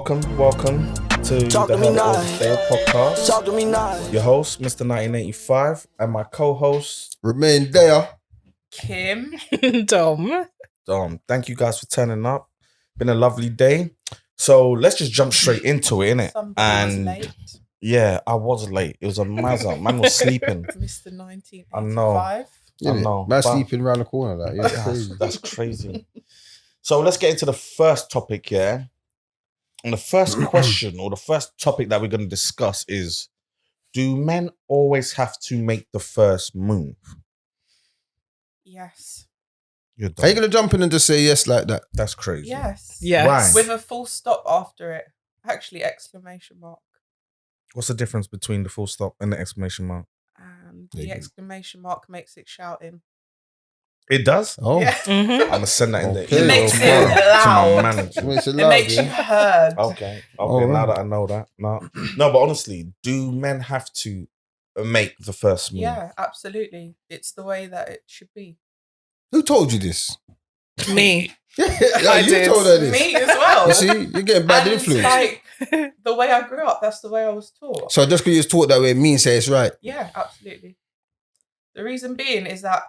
welcome to the Heard It All Fail podcast. Talk to me now. Your host, Mr. 1985, and my co-host, Remain there. Kim. Dom. Thank you guys for turning up. Been a lovely day. So let's just jump straight into it, innit? Somebody was late. Yeah, I was late. It was a mazza. Man was sleeping. Mr. 1985. I know. I know. Man but sleeping around the corner. Like, yeah, crazy. that's crazy. So let's get into the first topic, yeah? And the first question or the first topic that we're going to discuss is, do men always have to make the first move? Yes. You're How you dumb. gonna jump in and just say yes like that? That's crazy. Yes. Yes. Why? With a full stop after it. Actually, exclamation mark. What's the difference between the full stop and the exclamation mark? And There the you go. exclamation mark makes it shouting. It does? Oh, Yeah. Mm-hmm. I'm going to send that in the Okay. email It makes it tomorrow to my loud. manager. it makes it It loud, makes you yeah? heard. Okay. Oh, Now right. that I know that. No, but honestly, do men have to make the first move? Yeah, absolutely. It's the way that it should be. Who told you this? Me. Yeah, you did. told her this. Me as well. You see, you're getting bad And influence. like the way I grew up, that's the way I was taught. So just because you're taught that way, means say it's right. Yeah, absolutely. The reason being is that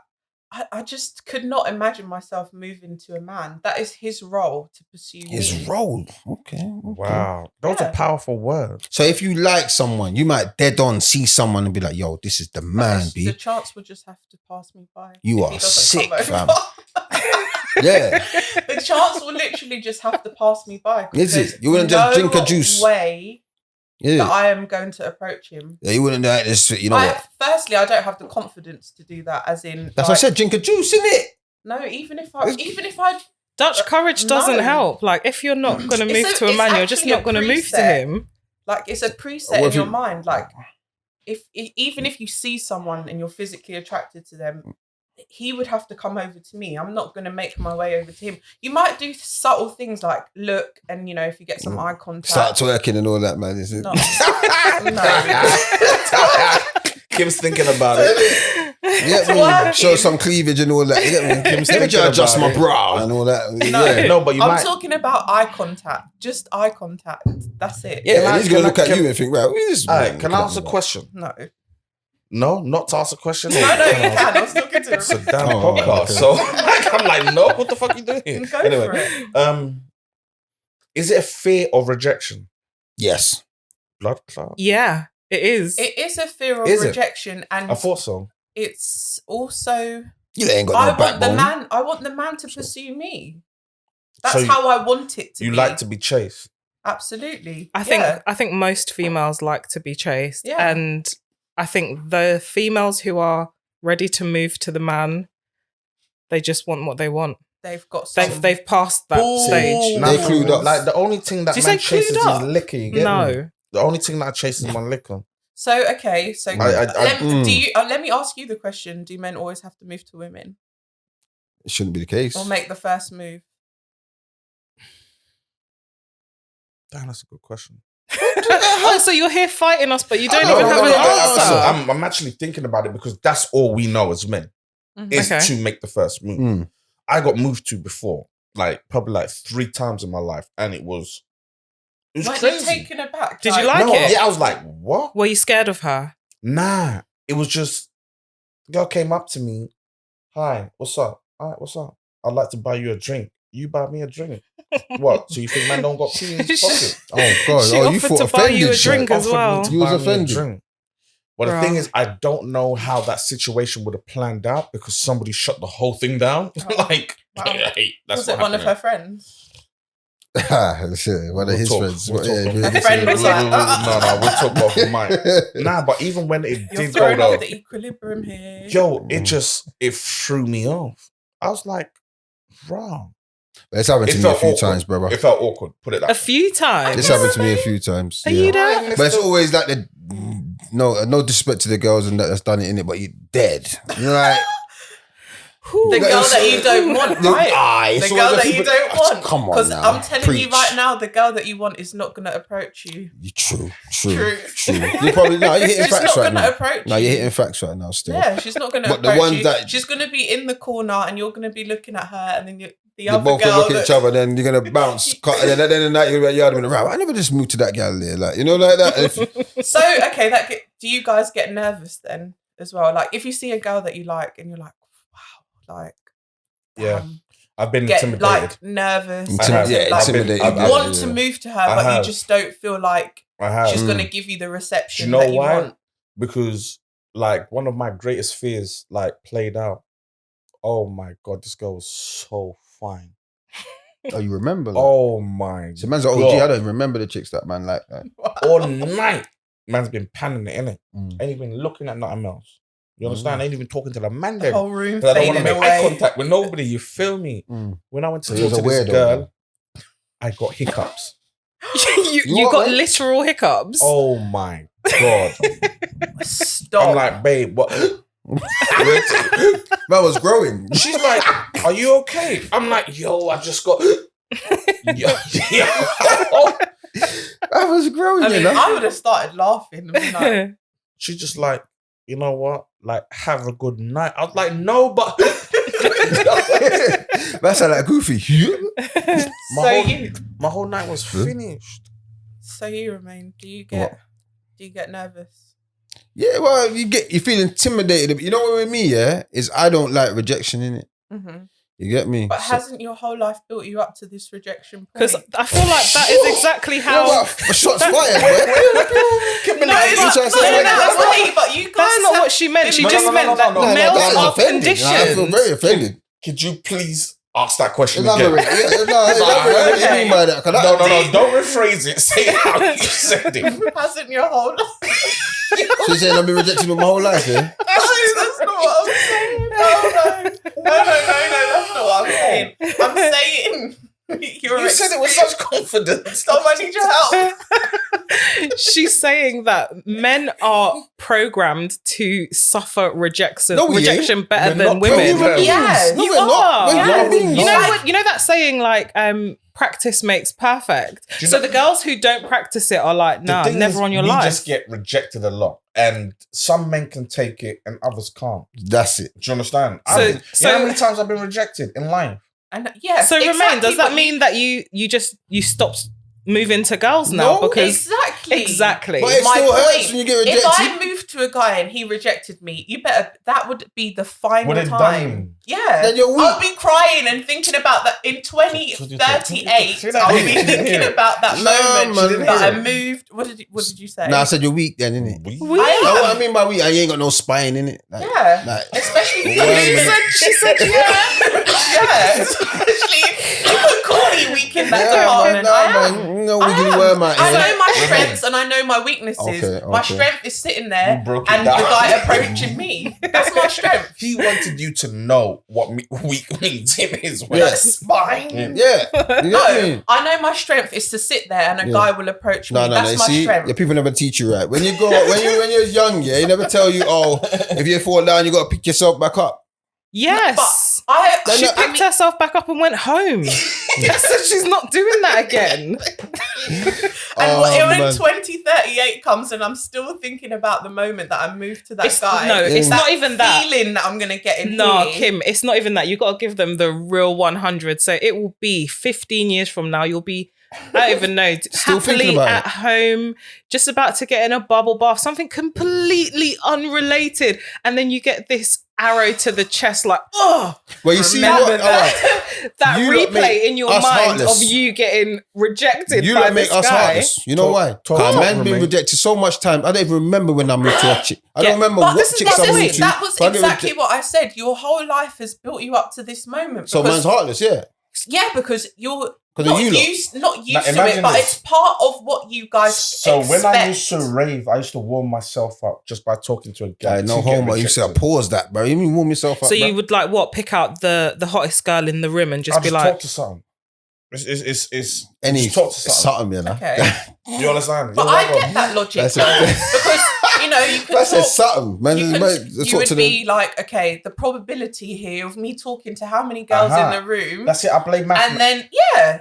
I just could not imagine myself moving to a man. That is his role to pursue His me. role. Okay. Wow. Those are Yeah. powerful words. So if you like someone, you might dead on see someone and be like, "Yo, this is the man, The B." chance would just have to pass me by. You if are he doesn't sick, come fam. over. Yeah. The chance will literally just have to pass me by. 'cause Is it? there's You wouldn't just no drink a juice? way that Yeah. I am going to approach him. Yeah, you wouldn't know this. You know what? Firstly, I don't have the confidence to do that. As in, That's what I said. Drink a juice, innit? No, even if I, Dutch courage doesn't No. help. Like, if you're not going to move to a it's man, you're just actually a not going to move to preset. him. like, it's a preset What in if your you- mind. Like, even if you see someone and you're physically attracted to them, he would have to come over to me. I'm not going to make my way over to him. You might do subtle things like look, and if you get some eye contact. Start twerking and all that, man. Is it? No. No. Kim's thinking about it. Yeah, Twerking. show some cleavage and all that. You get me? Let me thinking just adjust about my it. bra and all that. No. Yeah, No, but you I'm might. talking about eye contact. Just eye contact. That's it. Yeah, yeah. He's gonna look at can- you and think, right, who's this? All man right, can I looking ask a at me? question? No. No, not to ask a question. No, you can. I was talking to It's a him. damn Oh, podcast. okay. So I'm like, no, what the fuck are you doing? Go for Anyway, it. is it a fear of rejection? Yes. Blood clot? Yeah, it is. It is a fear of Is it? rejection, and I thought so. it's also You ain't I got no want the backbone. man. I want the man to pursue me. That's So you- how I want it to You be. like to be chased. Absolutely. I think Yeah. I think most females like to be chased. Yeah. And I think the females who are ready to move to the man, they just want what they want. they've got some. They've passed that Balls. stage. They clued up. Like the only thing that Did you man say clued chases up? is liquor. You get me? No. The only thing that chases my liquor. So okay. So Mm. let me ask you the question: do men always have to move to women It shouldn't be the case. or make the first move? Damn, that's a good question. Oh, so you're here fighting us, but you don't No, even no, have no, an no, answer. I'm actually thinking about it because that's all we know as men Mhm. is Okay. to make the first move. Mm. I got moved to before, probably 3 times in my life, and it was Weren't you crazy. taken aback? Did you like it? Yeah, I was like, what? Were you scared of her? Nah, it was just the girl came up to me. Hi, what's up? All right, what's up? I'd like to buy you a drink. You buy me a drink. What? So you think man don't got pee in his pocket? Oh God! She oh, you offered thought to buy you a offended, shit. drink as Offered me well. to You was buy me a offended. drink. But the Bruh. thing is, I don't know how that situation would have planned out because somebody shut the whole thing down. Oh. Wow. Hey, that's Was what it one of happened. her friends? Shit, one of We'll his talk. friends. We'll Yeah, talk. yeah, Her friend was like, no, we'll talk about who might. Nah, but even when it You're did go throwing off though, the equilibrium here. yo, it threw me off. I was like, wrong. It's happened to It me a felt few awkward. times, brother. It felt awkward. Put it that A way. few times. It's happened to me a few times. Are yeah. you there? But it's always like the no disrespect to the girls and that's done it in it, but you dead. You're like The girl that you don't want, right? The girl that you don't want. Come on Because now. I'm telling you Preach. right now, the girl that you want is not going to approach you. True. True. You're probably you're hitting She's facts not right going to now. approach No, you. you're hitting facts right now still. Yeah, she's not going to But the approach ones you. that- She's going to be in the corner and you're going to be looking at her and then They other both girl look at each other, then you're gonna bounce. And then at the end of the night, you're gonna be yard in the round. I never just moved to that gal there, like like that. So okay, do you guys get nervous then as well? Like if you see a girl that you like and you're like, wow, like Yeah. I've been get intimidated. like nervous, Intimidated. you I've want been- to move to her, I but you have. just don't feel like I have. she's gonna give you the reception Do you know that you why? want. Because like one of my greatest fears like played out. Oh my god, this girl was so fine. Oh, you remember? That? Oh my So man's like, god. OG, I don't even remember the chicks that man like that. All night. Man's been panning it, innit? Mm. Ain't even looking at nothing else. You understand? Ain't even talking to the man The there. whole room 'Cause I don't want to fading make eye away. contact with nobody. You feel me? Mm. When I went to So you're talk to a this weirdo, girl, I got hiccups. you what, got man? literal hiccups. Oh my god. Stop. I'm like, babe, what? Man was growing. She's like, are you okay? I'm like, yo, I just got. yo. I was growing, I mean, you know. I would have started laughing and been like, She's just like, you know what? Like, have a good night. I was like, no, but That sound like Goofy. my whole night was finished. so you remain. Do you What? get nervous? Yeah, well, you feel intimidated. You know what with me, yeah, is I don't like rejection in it. Mm-hmm. You get me? But So- hasn't your whole life built you up to this rejection point? Because I feel like that is exactly Yeah, how. but shots fired, boy. no, but you guys That's not have- what she meant. She No, just no, meant no, that no, no. males I was are offended. conditioned. I feel very offended. Could you please ask that question Elaborate. again? Yeah, elaborate. What do you mean by that? 'Cause No, don't rephrase it. Say it how you said it. hasn't your whole life. So you're saying I've been rejected all my whole life, yeah? That's not what I'm saying. No, that's not what I'm saying. I'm saying You said it with such confidence. I need your help. She's saying that men are programmed to suffer rejection No, we ain't. rejection better We're than not women. programmed. Yeah, No, you we're not. are. We're Yeah. human beings. You know Like- what? You know that saying like practice makes perfect. Do you So know- the girls who don't practice it are like, The nah, thing never is, on your we life. just get rejected a lot, and some men can take it, and others can't. That's it. Do you understand? So- You know so- how many times I've been rejected in life? And yes, So Romain, exactly does that what mean that you stopped moving to girls now? No. Because exactly? exactly. But it My still hurts point. when you get If rejected. I moved to a guy and he rejected me, that would be the final Would it time. done? Yeah. Then you're weak. I'll be crying and thinking about that in 2038. I'll be thinking about that Nah, moment man. that I moved. What did you say? Nah, I said you're weak then, innit? We- We- I Know am. what I mean by weak? I ain't got no spine in it. Like, Yeah. like, Especially Well, she said yeah. Especially you could call me weak in that yeah, department. man, I nah, am. man. No I wiggly am. worm out I here. know my strengths and I know my weaknesses. Okay, My okay. strength is sitting You there broke it and the down. guy approaching me. That's my strength. He wanted you to know what weak means in his way. Yes. Spine. Yeah. You know what I No, mean? I know my strength is to sit there and a Yeah. guy will approach me. No, That's you my see, strength. yeah, people never teach you right. When you go, when you're young, yeah, you never tell you, oh, if you fall down, you got to pick yourself back up. yes. Then She I picked herself back up and went home. So she's not doing that again. And Oh, when man. 2038 comes and I'm still thinking about the moment that I moved to that guy. No, it's Yeah. not even that. feeling that I'm gonna get in No, here. Kim, it's not even that. You got to give them the real 100. So it will be 15 years from now. You'll be, I don't even know, Still thinking happily about at home, just about to get in a bubble bath, something completely unrelated. And then you get this arrow to the chest, like, oh, Well, you see remember what? All right. that You lot replay make in your us mind heartless. of you getting rejected You by don't make this us guy. heartless. You know Talk- why? talk Because to man been Romain. rejected so much time. I don't even remember when I moved to a chick. I Yeah, don't remember But what chicks I moved to. that was but I get exactly rejected. what I said. Your whole life has built you up to this moment. So because- man's heartless, yeah. yeah, because you're 'Cause not of you lot. used to it, imagine but this. it's part of what you guys So expect. when I used to rave, I used to warm myself up just by talking to a guy. I no to get homo. You said rejected. pause that, bro. You mean warm yourself up. So bro? you would like what? Pick out the hottest girl in the room and just I'll be just like, talk to someone. It's any just talk to someone. something, you know. Okay. You understand? But You know I what get that logic That's though, it. because you know you could That's talk. something, man. You, Man, you would be like, okay, the probability here of me talking to how many girls Uh-huh. in the room, That's it. I blame math. and then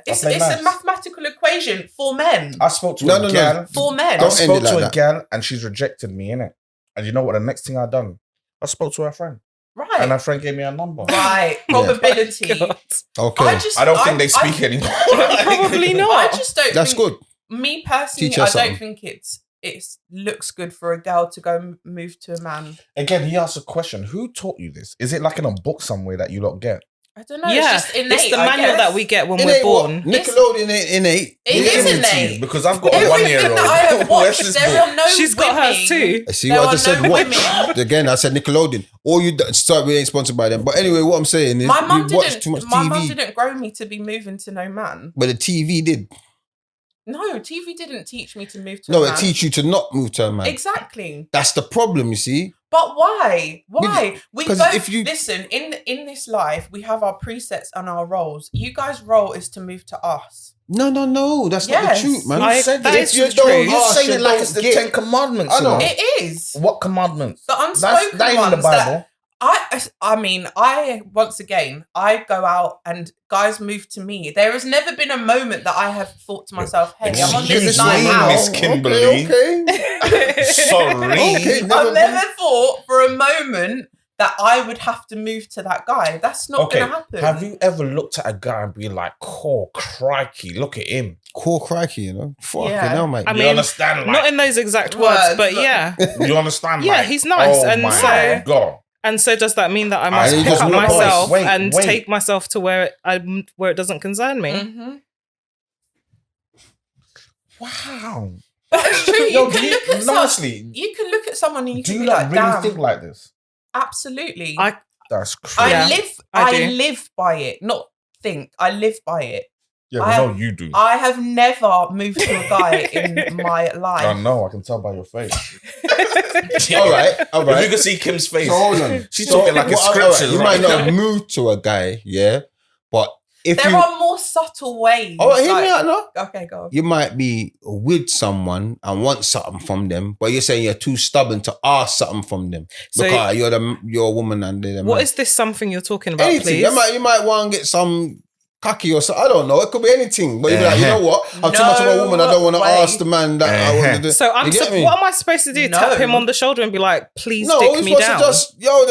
it's play a maths. mathematical equation for men. I spoke to No, a no, no. gal. For men. I Don't end spoke it like to a that. gal and she's rejected me, innit? And you know what the next thing I done? I spoke to her friend. Right. And her friend gave me a number. Right. Probability. God. Okay. I don't think they speak anymore. Probably not. I just don't That's think, good. me personally, Teach her I don't something. think it looks good for a girl to go move to a man. Again, he asked a question. Who taught you this? Is it like in a book somewhere that you lot get? I don't know. Yeah, It's just innate. it's the I manual guess. that we get when It we're ain't what? born. Nickelodeon ain't innate. It Who is gave it to innate. you? Because I've got a Everything 1-year-old. that I have Where's watched, this there book? are no She's got women. hers too. See There what I are just said? no Watch. women. Again, I said Nickelodeon. All you sorry, we ain't sponsored by them. But anyway, what I'm saying is My mum we watch too much didn't. My mum TV. didn't grow me to be moving to no man. But the TV did. No, TV didn't teach me to move to No, a it man. teach you to not move to a man. Exactly. That's the problem, you see. But why? Why? We 'cause both if you- listen in this life. We have our presets and our roles. You guys' role is to move to us. No, that's not Yes. the truth, man. I- said that it. is If you true. don't You're ask, saying you it like don't it's the get. 10 Commandments. I know. you know? It is What commandments? the unspoken that ain't in the ones. Bible. I mean, once again, I go out and guys move to me. There has never been a moment that I have thought to myself, "Hey, I'm on Excuse this me, night Miss out." Kimberly. Okay. Sorry. Okay, I've never thought for a moment that I would have to move to that guy. That's not Okay, going to happen. have you ever looked at a guy and be like, "Oh, crikey, look at him"? Cool crikey, you know. Fucking Yeah. hell, mate. I You mean, understand? Not Like, in those exact Words, words, but but- yeah. you understand? Yeah, like, he's nice, Oh and my so- God. And so does that mean that I must And he pick just up look, myself wait, and wait. take myself to where it doesn't concern me? Mhm. Wow. But it's true. Yo, You can look at honestly, you can look at someone and you do can you be not like, really "Damn, think like this? absolutely." That's crazy. Yeah, I I do. live by it, not think. I live by it. Yeah, I we have- know you do. I have never moved to a guy in my I life. know. I can tell by your face. All right. If you can see Kim's face, So hold on. she's talking like it's all right, scriptures. you right might not now. have moved to a guy, yeah, but if There you, are more subtle ways. oh, hear like- me out, no. Okay, go on. You might be with someone and want something from them, but you're saying you're too stubborn to ask something from them So- because you're a woman and they're the What man. is this something you're talking about, Anything? please? You might want to get some cocky or something. I don't know. It could be anything. But you'd be like, you know what? I'm too much of a woman. I don't want to No ask the man that I want to do. So You get me? what am I supposed to do? No. Tap him on the shoulder and be like, please No, stick you're me supposed down. to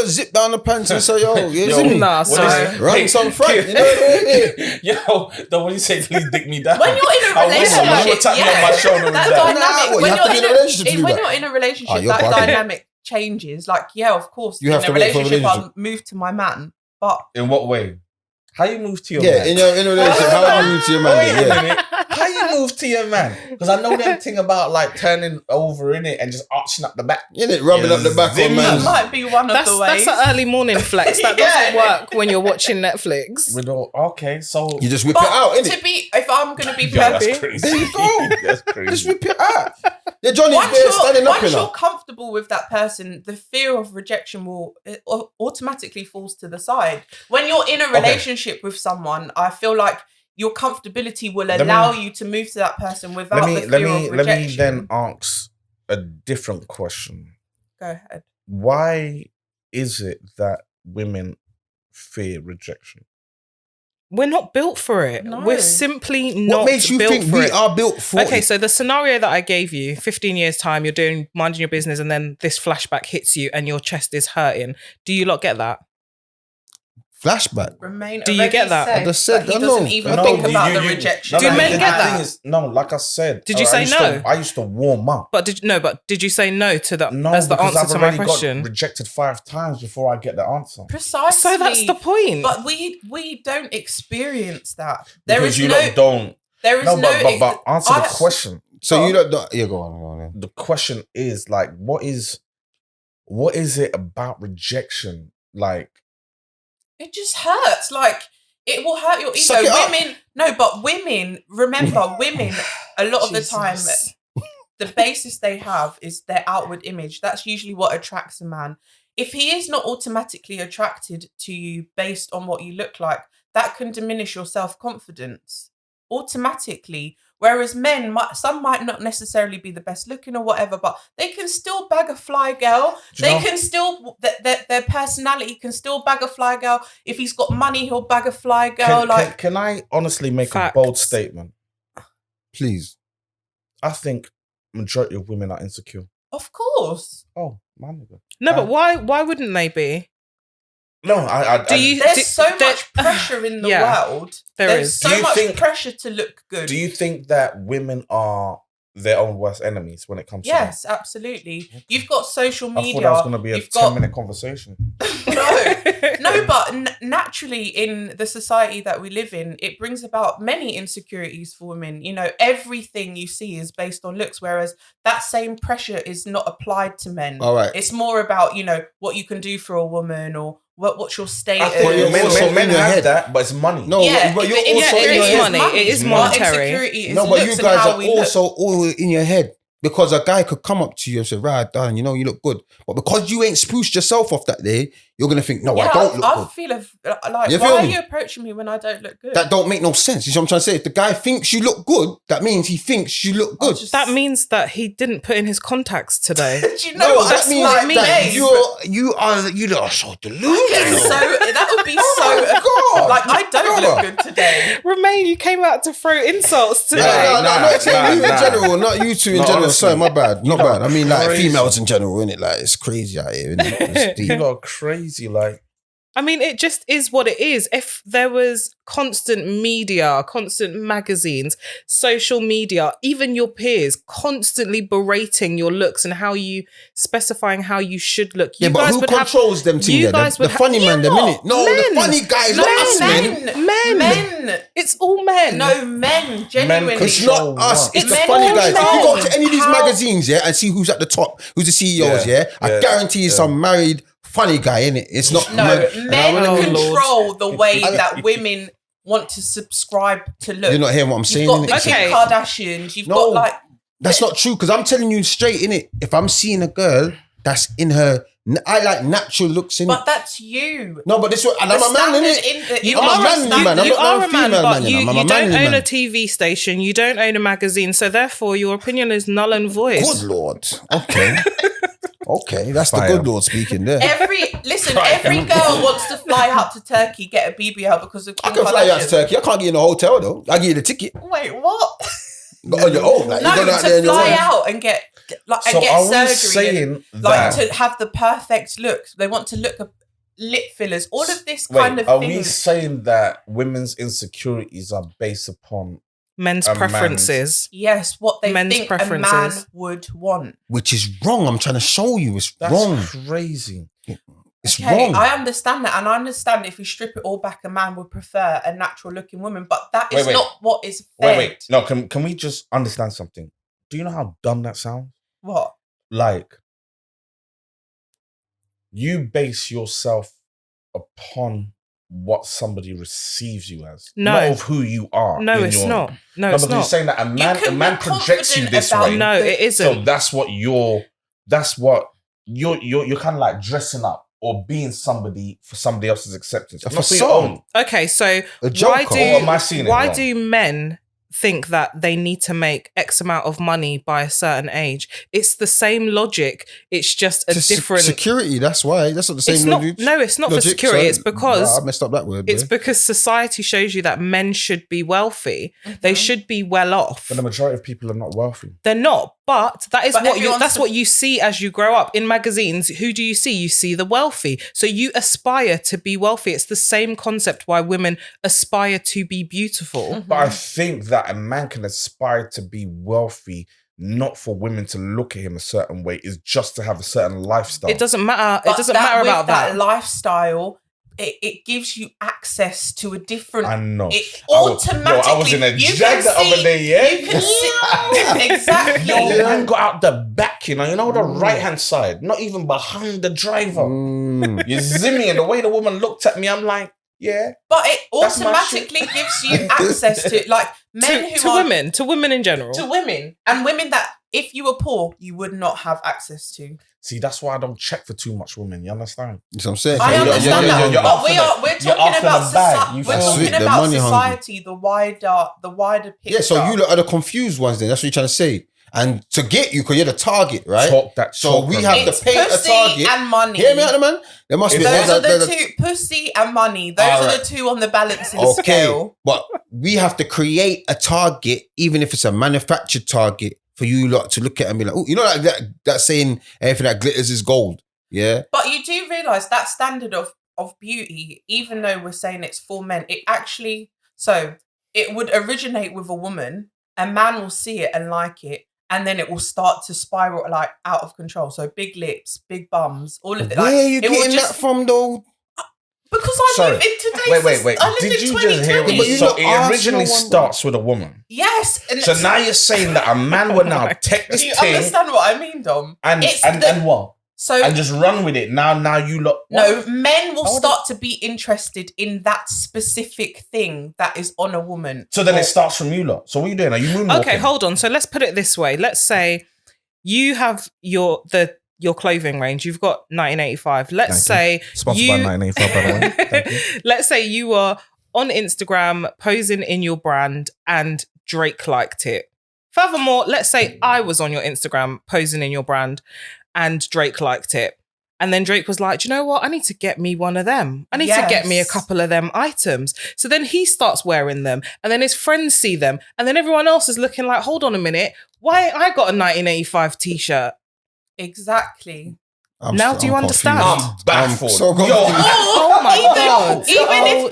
just zip down the pants and say, yo, you Yo, see me? Nah, what is sorry. it? Run some front. You know what I mean? Yo, the when you say please dick me down. When you're in a I will, relationship, when you tap me on my shoulder with that that. dynamic. Nah, when you have to be in a relationship to do when that. you're in a relationship, you're that bugging. dynamic changes. Like, yeah, of course, You have in to a wait for a relationship, I'll relationship. move to my man. But In what way? How you move to your Yeah, man? in a relationship, how do you move to your man? Wait then? a Yeah. minute. How you move to your man? Because I know them thing about like turning over in it and just arching up the back. You know, rubbing up the back Zim. on that man's. might be one of That's the ways. an early morning flex. That Yeah. doesn't work when you're watching Netflix. With all, okay, so You just whip But it out, innit? to be, if I'm going to be Yo, that's perfect, crazy. There you go. That's crazy. Just whip it out. Yeah, Johnny's there standing up once in you're her. comfortable with that person, the fear of rejection will automatically falls to the side. When you're in a relationship with someone, I feel like your comfortability will me- allow you to move to that person without the fear of rejection. let me then ask a different question. Go ahead. Why is it that women fear rejection? We're not built for it. No. We're simply not What makes you built think for we it. are built for Okay, it? so the scenario that I gave you, 15 years time, you're minding your business, and then this flashback hits you and your chest is hurting. Do you lot get that? Flashback. Remain. Do you get that? I just said, that he I doesn't know. even No, think you- about the rejection. Do that men he get has. that? No, like I said. Did you I say used no? I used to warm up. But did you say no to that No, as the because answer I've to my already question? got rejected 5 times before I get the answer. Precisely. So that's the point. But we don't experience that. There Because is you no. lot don't. There is No, no. but answer the I- question. So you don't. Yeah, go on. The question is like, what is it about rejection? Like, It just hurts. Like, it will hurt your ego. Suck it up. Women, no, but women, remember, women, a lot of the time, Jesus. the basis they have is their outward image. That's usually what attracts a man. If he is not automatically attracted to you based on what you look like, that can diminish your self-confidence automatically. Whereas men, some might not necessarily be the best looking or whatever, but they can still bag a fly girl. Do you They know- can still, their personality can still bag a fly girl. If he's got money, he'll bag a fly girl. can I honestly make Facts. a bold statement? Please. I think majority of women are insecure. of course. Oh, my nigga. no, but why wouldn't they be? No, I There's so much pressure in the world. There's so much pressure to look good. Do you think that women are their own worst enemies when it comes to Yes, absolutely. You've got social media. I thought that was going to be a 10-minute conversation. No, but naturally in the society that we live in, it brings about many insecurities for women. You know, everything you see is based on looks, whereas that same pressure is not applied to men. All right. It's more about, you know, what you can do for a woman or what's your status. Men have that, but it's money. No, but you're also in your head. Money. It is monetary. No, but you guys are also all in your head. Because a guy could come up to you and say, right, darling, you know, you look good. But because you ain't spruced yourself off that day, you're going to think, no, I don't look good. I feel like, why are you approaching me when I don't look good? That don't make no sense. You see what I'm trying to say? If the guy thinks you look good, that means he thinks you look good. That means that he didn't put in his contacts today. Do you know what that means like that you are so delusional. That would be so... Like, I don't look good today. Romain, you came out to throw insults today. No, not saying you in general, not you two in general. Sorry, my bad. Not bad. I mean, like, females in general, innit? Like, it's crazy out here, innit? It's deep. People are crazy, like... I mean, it just is what it is. If there was constant media, constant magazines, social media, even your peers constantly berating your looks and how you specifying how you should look. You but who controls them things? The funny man, the minute. No, the funny guys, not us men. Men. It's all men. No, men. Genuinely. It's not us. It's the funny guys. If you go to any of these magazines, and see who's at the top, who's the CEOs, I guarantee you some married funny guy, innit? It's not men control the way that women want to subscribe to look. You're not hearing what I'm saying. You've got the Kim Kardashians. You've got like... That's not true, because I'm telling you straight, innit? If I'm seeing a girl that's in her... I like natural looks, innit? But that's you. No, but this one... And I'm a man, innit? You I'm a man, man. I'm not a man, but you don't own a TV station. You don't own a magazine. So therefore, your opinion is null and void. Good Lord. Okay. Okay, that's the good Lord speaking there. Every girl wants to fly out to Turkey, get a BBL because of Kim I can fly out to Turkey. I can't get in a hotel though. I give you the ticket. Wait, what? On your own, like, no, you to fly out and get surgery, and, like to have the perfect looks. They want to look lip fillers, all of this kind of thing. Are we saying that women's insecurities are based upon men's preferences? Yes, what they think a man would want. Which is wrong. I'm trying to show you it's wrong. Crazy. It's wrong. I understand that, and I understand if you strip it all back, a man would prefer a natural looking woman, but that is not what is fed. Wait. No, can we just understand something? Do you know how dumb that sounds? What? Like, you base yourself upon what somebody receives you as, not of who you are. No, it's not. No, it's not. You're saying that a man projects you this way. No, it isn't. So that's what you're kind of like dressing up or being somebody for somebody else's acceptance. For your own. Okay, so why do men think that they need to make X amount of money by a certain age? It's the same logic. It's just a different security. That's why. That's not the same logic. No, it's not for security. It's because I messed up that word. It's because society shows you that men should be wealthy. Mm-hmm. They should be well off. But the majority of people are not wealthy. They're not. But that's what you see as you grow up in magazines. Who do you see? You see the wealthy. So you aspire to be wealthy. It's the same concept why women aspire to be beautiful. Mm-hmm. But I think that a man can aspire to be wealthy, not for women to look at him a certain way, is just to have a certain lifestyle. It doesn't matter. It doesn't matter about that lifestyle. It gives you access to a different... I know. It automatically... I was in a Jag the other day, yeah? You can see... Exactly. Yo, man got out the back, you know the right-hand side, not even behind the driver. You zimmy, and the way the woman looked at me, I'm like, yeah. But it automatically gives you access to, like, men to women in general. To women. And women that, if you were poor, you would not have access to. See, that's why I don't check for too much women. You understand? That's what I'm saying. I understand that. But we're talking about society. We're talking about society, the wider picture. Yeah, so you lot are the confused ones then. That's what you're trying to say. And to get you, because you're the target, right? So we have to paint a target. And money. Hear me out, man. There must be those are the two. Pussy and money. Those are the two on the balancing scale. But we have to create a target, even if it's a manufactured target, for you lot to look at and be like, oh, you know, like that saying, everything that glitters is gold. Yeah. But you do realise that standard of of beauty, even though we're saying it's for men, it would originate with a woman. A man will see it and like it, and then it will start to spiral like out of control. So big lips, big bums, all of it. Where Like, are you it will getting that from, though? Because I Sorry. live in today's. Wait. I live Did in you just hear 2020. But you me? So lot it ask originally no one, starts with a woman. Yes. And So now you're saying that a man will now take do this you thing understand what I mean, Dom? and It's and, the- and what? So And just run with it. Now you lot. no, men will I wouldn't- start to be interested in that specific thing that is on a woman. So then Or- it starts from you lot. So what are you doing? Are you moonwalking? Okay, hold on. So let's put it this way. Let's say you have your clothing range. You've got 1985. Let's say Sponsored by 1985, by the way. Thank you. let's say you were on Instagram posing in your brand and Drake liked it. Furthermore, let's say I was on your Instagram posing in your brand and Drake liked it. And then Drake was like, do you know what? I need to get me one of them. I need to get me a Yes. couple of them items. So then he starts wearing them. And then his friends see them. And then everyone else is looking like, hold on a minute. Why ain't I got a 1985 t-shirt? Exactly. Now do you understand? I'm baffled. I'm so Yo, confused. Oh my God. Even I if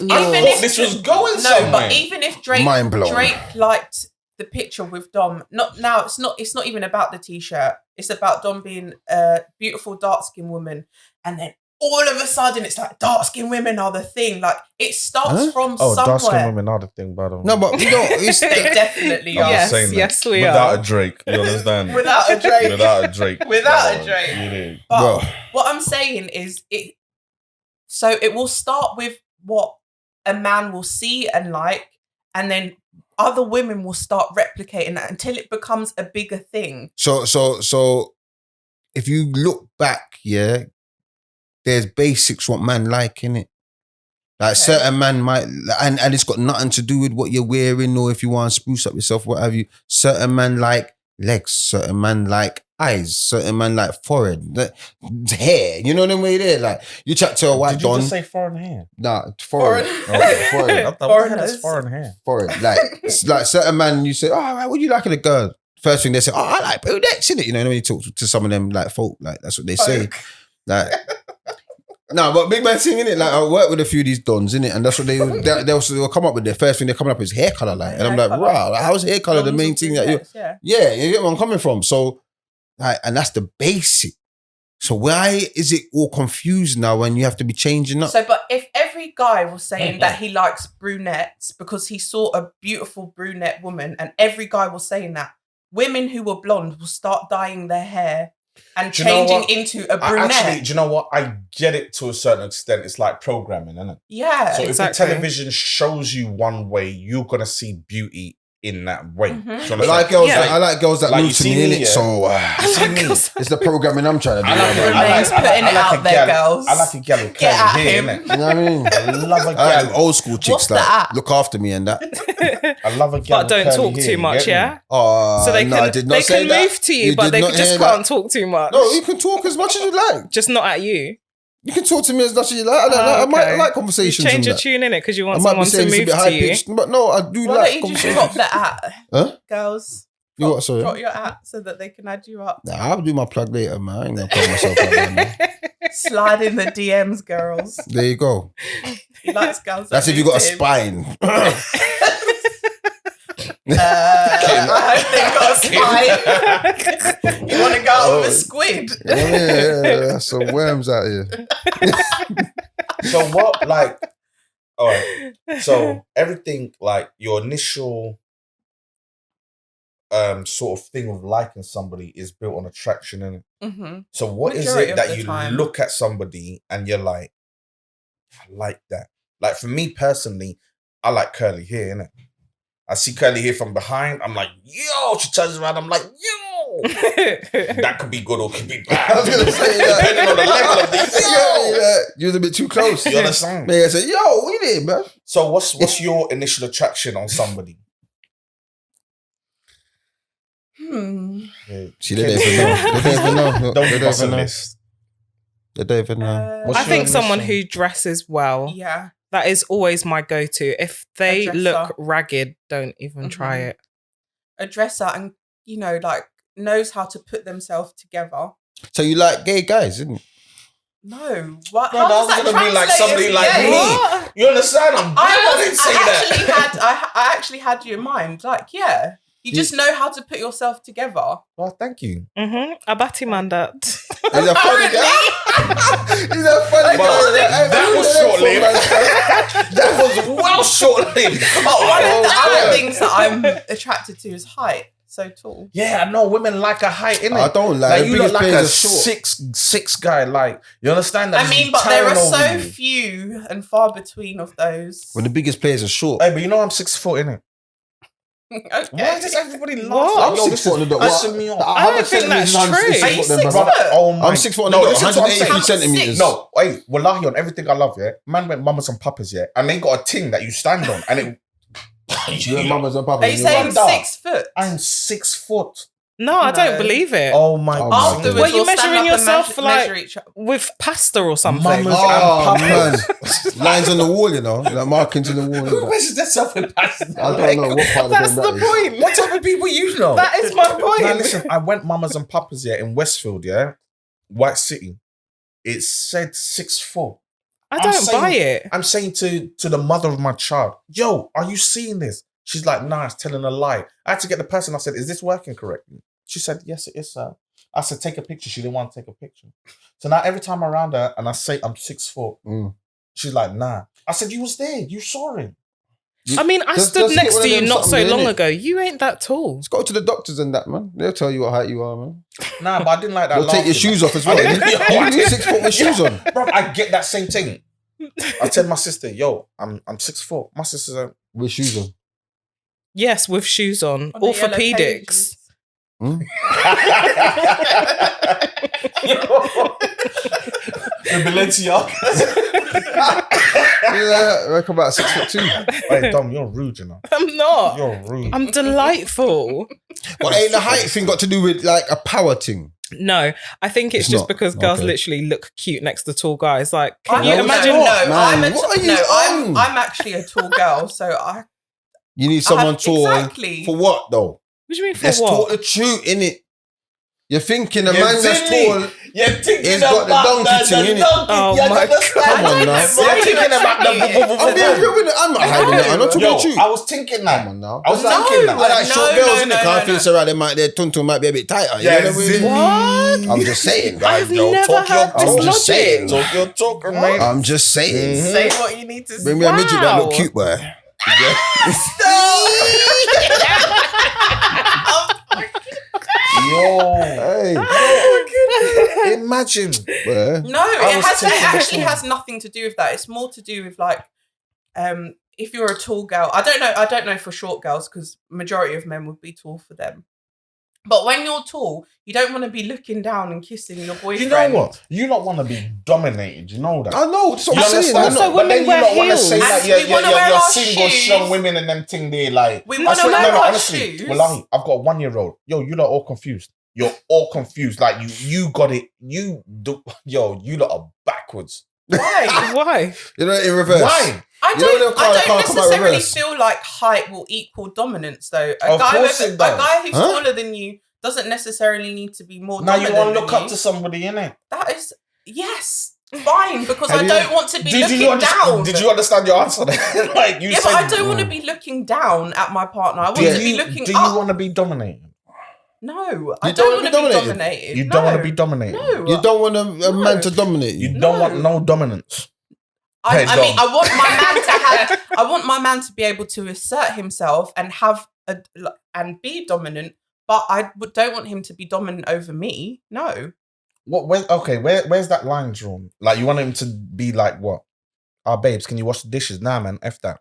thought this was going no, somewhere. but even if Mind blown. Drake liked the picture with Dom, it's not even about the t-shirt. It's about Dom being a beautiful dark-skinned woman, and then all of a sudden it's like dark-skinned women are the thing. Like it starts from dark-skinned somewhere. women are the thing, by the way. No, but we don't. It's, They definitely I'm are. just saying that. yes, we Without are. a Drake, you understand? Without a Drake. Without a Drake. Without a Oh, Drake. you do. But Bro. what I'm saying is it. So it will start with what a man will see and like, and then other women will start replicating that until it becomes a bigger thing. So if you look back, yeah, there's basics what man like in it. Like Okay. certain man might, and it's got nothing to do with what you're wearing or if you want to spruce up yourself, what have you. Certain man like legs, certain man like eyes, certain man like forehead, hair. You know what I mean? There, like you chat to a white Did you don. just say foreign hair? Nah, forehead. Foreign. Okay, forehead. What the Foreigners. hell is foreign hair? Forehead. Like it's like certain man, you say, oh, right, what do you like in a girl? First thing they say, oh, I like brunettes, innit? You know, when you talk to some of them like folk, like that's what they say. Like, no, but big man thing, innit? Like I work with a few of these dons, innit? And that's what they'll come up with. Their first thing they're coming up is hair color, like, and I'm Hair like, colour. wow, like, how's hair color the main thing that you? Yeah. Yeah, you get where I'm coming from. So, like, and that's the basic. So why is it all confused now when you have to be changing up? So, but if every guy was saying that he likes brunettes because he saw a beautiful brunette woman, and every guy was saying that, women who were blonde will start dyeing their hair and Do you know changing what? into a brunette. Actually, do you know what? I get it to a certain extent. It's like programming, isn't it? Yeah. So Exactly. if the television shows you one way, you're gonna see beauty in that way. Mhm. Do you I understand? like girls. Yeah. I like girls that Like, move you to see me in me, it. yeah. So You see me? it's the programming I'm trying to do. I like, right? Renee's putting it out there, girls. I like a girl with Get at curly hair, him. innit? You know what I mean? I love a I like them girl. old school chicks What's that that? look after me and that. I love a girl. But don't with talk curly too hair, much, you get me? yeah? Oh, So they no, I can did not they say can that. move to you, but did they not just hear can't that. talk too much. No, you can talk as much as you like. Just not at you. You can talk to me as much as you like. I Okay. like You conversations. change and your that. tune in it because you want I might be someone to saying it's a move bit to high you. pitched, but no, I do Why like don't you just conversations. drop the at, Huh? girls? You what, sorry? Drop your at so that they can add you up. Nah, I'll do my plug later, man. I ain't gonna plug myself out there, man. Slide in the DMs, girls. There you go. He likes girls. That's that if you got a move to him. spine. I hope they got a spine. You want to go out with a squid? yeah, some worms out here. So what, like, all right. So everything, like your initial sort of thing of liking somebody is built on attraction, and Mm-hmm. so what is Majority it of that the you time. look at somebody and you're like, I like that. Like for me personally, I like curly hair, innit? I see curly hair from behind. I'm like, yo. She turns around. I'm like, yo. That could be good or could be bad. I was gonna say that. Depending on the level of the yo. You was a bit too close. You understand? Man, I said, yo, we did, man. So what's your initial attraction on somebody? See, they don't even know. They don't even know. Don't They give don't us a even know. list. They don't even know. What's I your think someone initial- who dresses well, Yeah. that is always my go-to. If they dresser. look ragged, don't even try Mhm. it. A dresser and, like, knows how to put themselves together. So you like gay guys, isn't it? No. What? Bro, How that does was gonna be like translate somebody into like gay? me. What? You understand? I didn't say that. I actually had you in mind. Like, yeah. You just know how to put yourself together. Well, thank you. Abati man that. He's a funny guy. He's a funny But guy. that was short-lived. That was well short-lived. One of the other things that I'm attracted to is height. So tall. Yeah, I know women like a height, innit? I don't Like like. you The look biggest like players a are short. six guy. Like you understand that? I mean, but there are so few and far between of those. When the biggest players are short. Hey, but you know I'm 6 foot, innit? Okay. Why does everybody laugh? What? Like, I'm yo, 6 this foot on is the dot. pissing me off. I don't think that's true. Are you 6 Brother, foot? oh my! I'm 6 foot on the dot, listen to what I'm 183 saying. centimeters. No, wait, wallahi, on everything I love, yeah. Man went mamas and papas, yeah, and they got a ting that you stand on, and it. Your mamas and papas. Are you saying Brother. 6 foot? I'm 6 foot. No, I don't No. believe it. Oh my Oh god! my Afterwards, God. Were you we'll stand measuring up and yourself measure like- each other. With pasta or something. Mamas- Oh and man, papas. lines on the wall, you know, like markings on the wall. Who measures themselves with pasta? I don't know what part of the That's game the that is. point. What type of people you know? That is my point. Now listen, I went mamas and papas, yeah, in Westfield, yeah, White City. It said 6 foot. I I'm don't saying- buy it. I'm saying to the mother of my child, yo, are you seeing this? She's like, nah, it's telling a lie. I had to get the person. I said, is this working correctly? She said, yes, it is, sir. I said, take a picture. She didn't want to take a picture. So now every time I'm around her and I say I'm 6 foot, Mm. she's like, nah. I said, you was there. You saw him. I mean, I Just- stood just get next one to of you them not so something, long innit? ago. You ain't that tall. Let's go to the doctors and that, man. They'll tell you what height you are, man. Nah, but I didn't like that. They'll take your laughter, shoes man. off as well. I didn't- You 6 foot with shoes on. Bro, I get that same thing. I tell my sister, yo, I'm 6 foot. My sister's like, With shoes on. Yes, with shoes on. On the yellow Orthopedics. pages. the Balenciaga. Yeah, I reckon about 6'2". Wait, Dom, you're rude, you know. I'm not. You're rude. I'm delightful. But ain't the height thing got to do with like a power thing? No, I think it's It's just not. because girls Okay. literally look cute next to tall guys. Like, I can you No, imagine? it's No, not, I'm man. a What are you no, on? I'm actually a tall girl, so I You need someone have- tall. exactly. For what though? What do you mean for Let's what? talk the truth, innit? You're thinking a Yeah, man that's silly. tall. You're thinking He's got the donkey thing, innit? Oh my God. Come on now. You're thinking about I'm being real with it. I'm not hiding it. I'm not talking Yo, the truth. I was thinking Come that. on now. I was No. thinking that. I like No, short girls, no, innit? no, Because I feel no. so right, their tonton might be a bit tighter. You Yeah, know what I mean? What? I'm just saying. I've Yo, never talk your heard I'm this just saying. logic. Talk your talk, mate. I'm just saying. Mhm. say what you need to say. Bring me a midget that look Wow. cute, boy. Yo, Hey, imagine. boy. No, was it thinking actually this one. has nothing to do with that. It's more to do with like, if you're a tall girl. I don't know for short girls because majority of men would be tall for them. But when you're tall, you don't want to be looking down and kissing your boyfriend. You know what? You don't want to be dominated. You know that. I know. That's what You I'm saying. understand? Also, But then women you wear don't want to say heels. like And you're, we wanna wear you're our single, shoes. strong women and them thing there. Like, We I wanna swear- wear no, our honestly, shoes. wallahi, I've got a 1-year-old. Yo, you're not all confused. You're all confused. Like you got it. You do. Yo, you lot are backwards. Why? Why? You know, in reverse. Why? I You know don't, them cars that I don't can't come out necessarily reverse? feel like height will equal dominance, though. Of course it A does. guy who's Huh? taller than you doesn't necessarily need to be more Now you dominant want to than look you. up to somebody, innit? That is, yes, fine, because Have I you- don't want to be Did looking you understand? down. Did you understand your answer? There? Like you Yeah, said. but I don't want to be looking down at my partner. I want Do to be you, looking do you up. want to be dominated? No, I You don't don't want to wanna be be dominated. You don't want to No. be dominated. No, You don't want a man No. to dominate you. You don't No. want no dominance. I Hey, mean, Dom. I want my man to have. I want my man to be able to assert himself and have and be dominant. But don't want him to be dominant over me. No, What? Where's that line drawn? Like you want him to be like what? Ah, babes, can you wash the dishes? Nah, man, f that.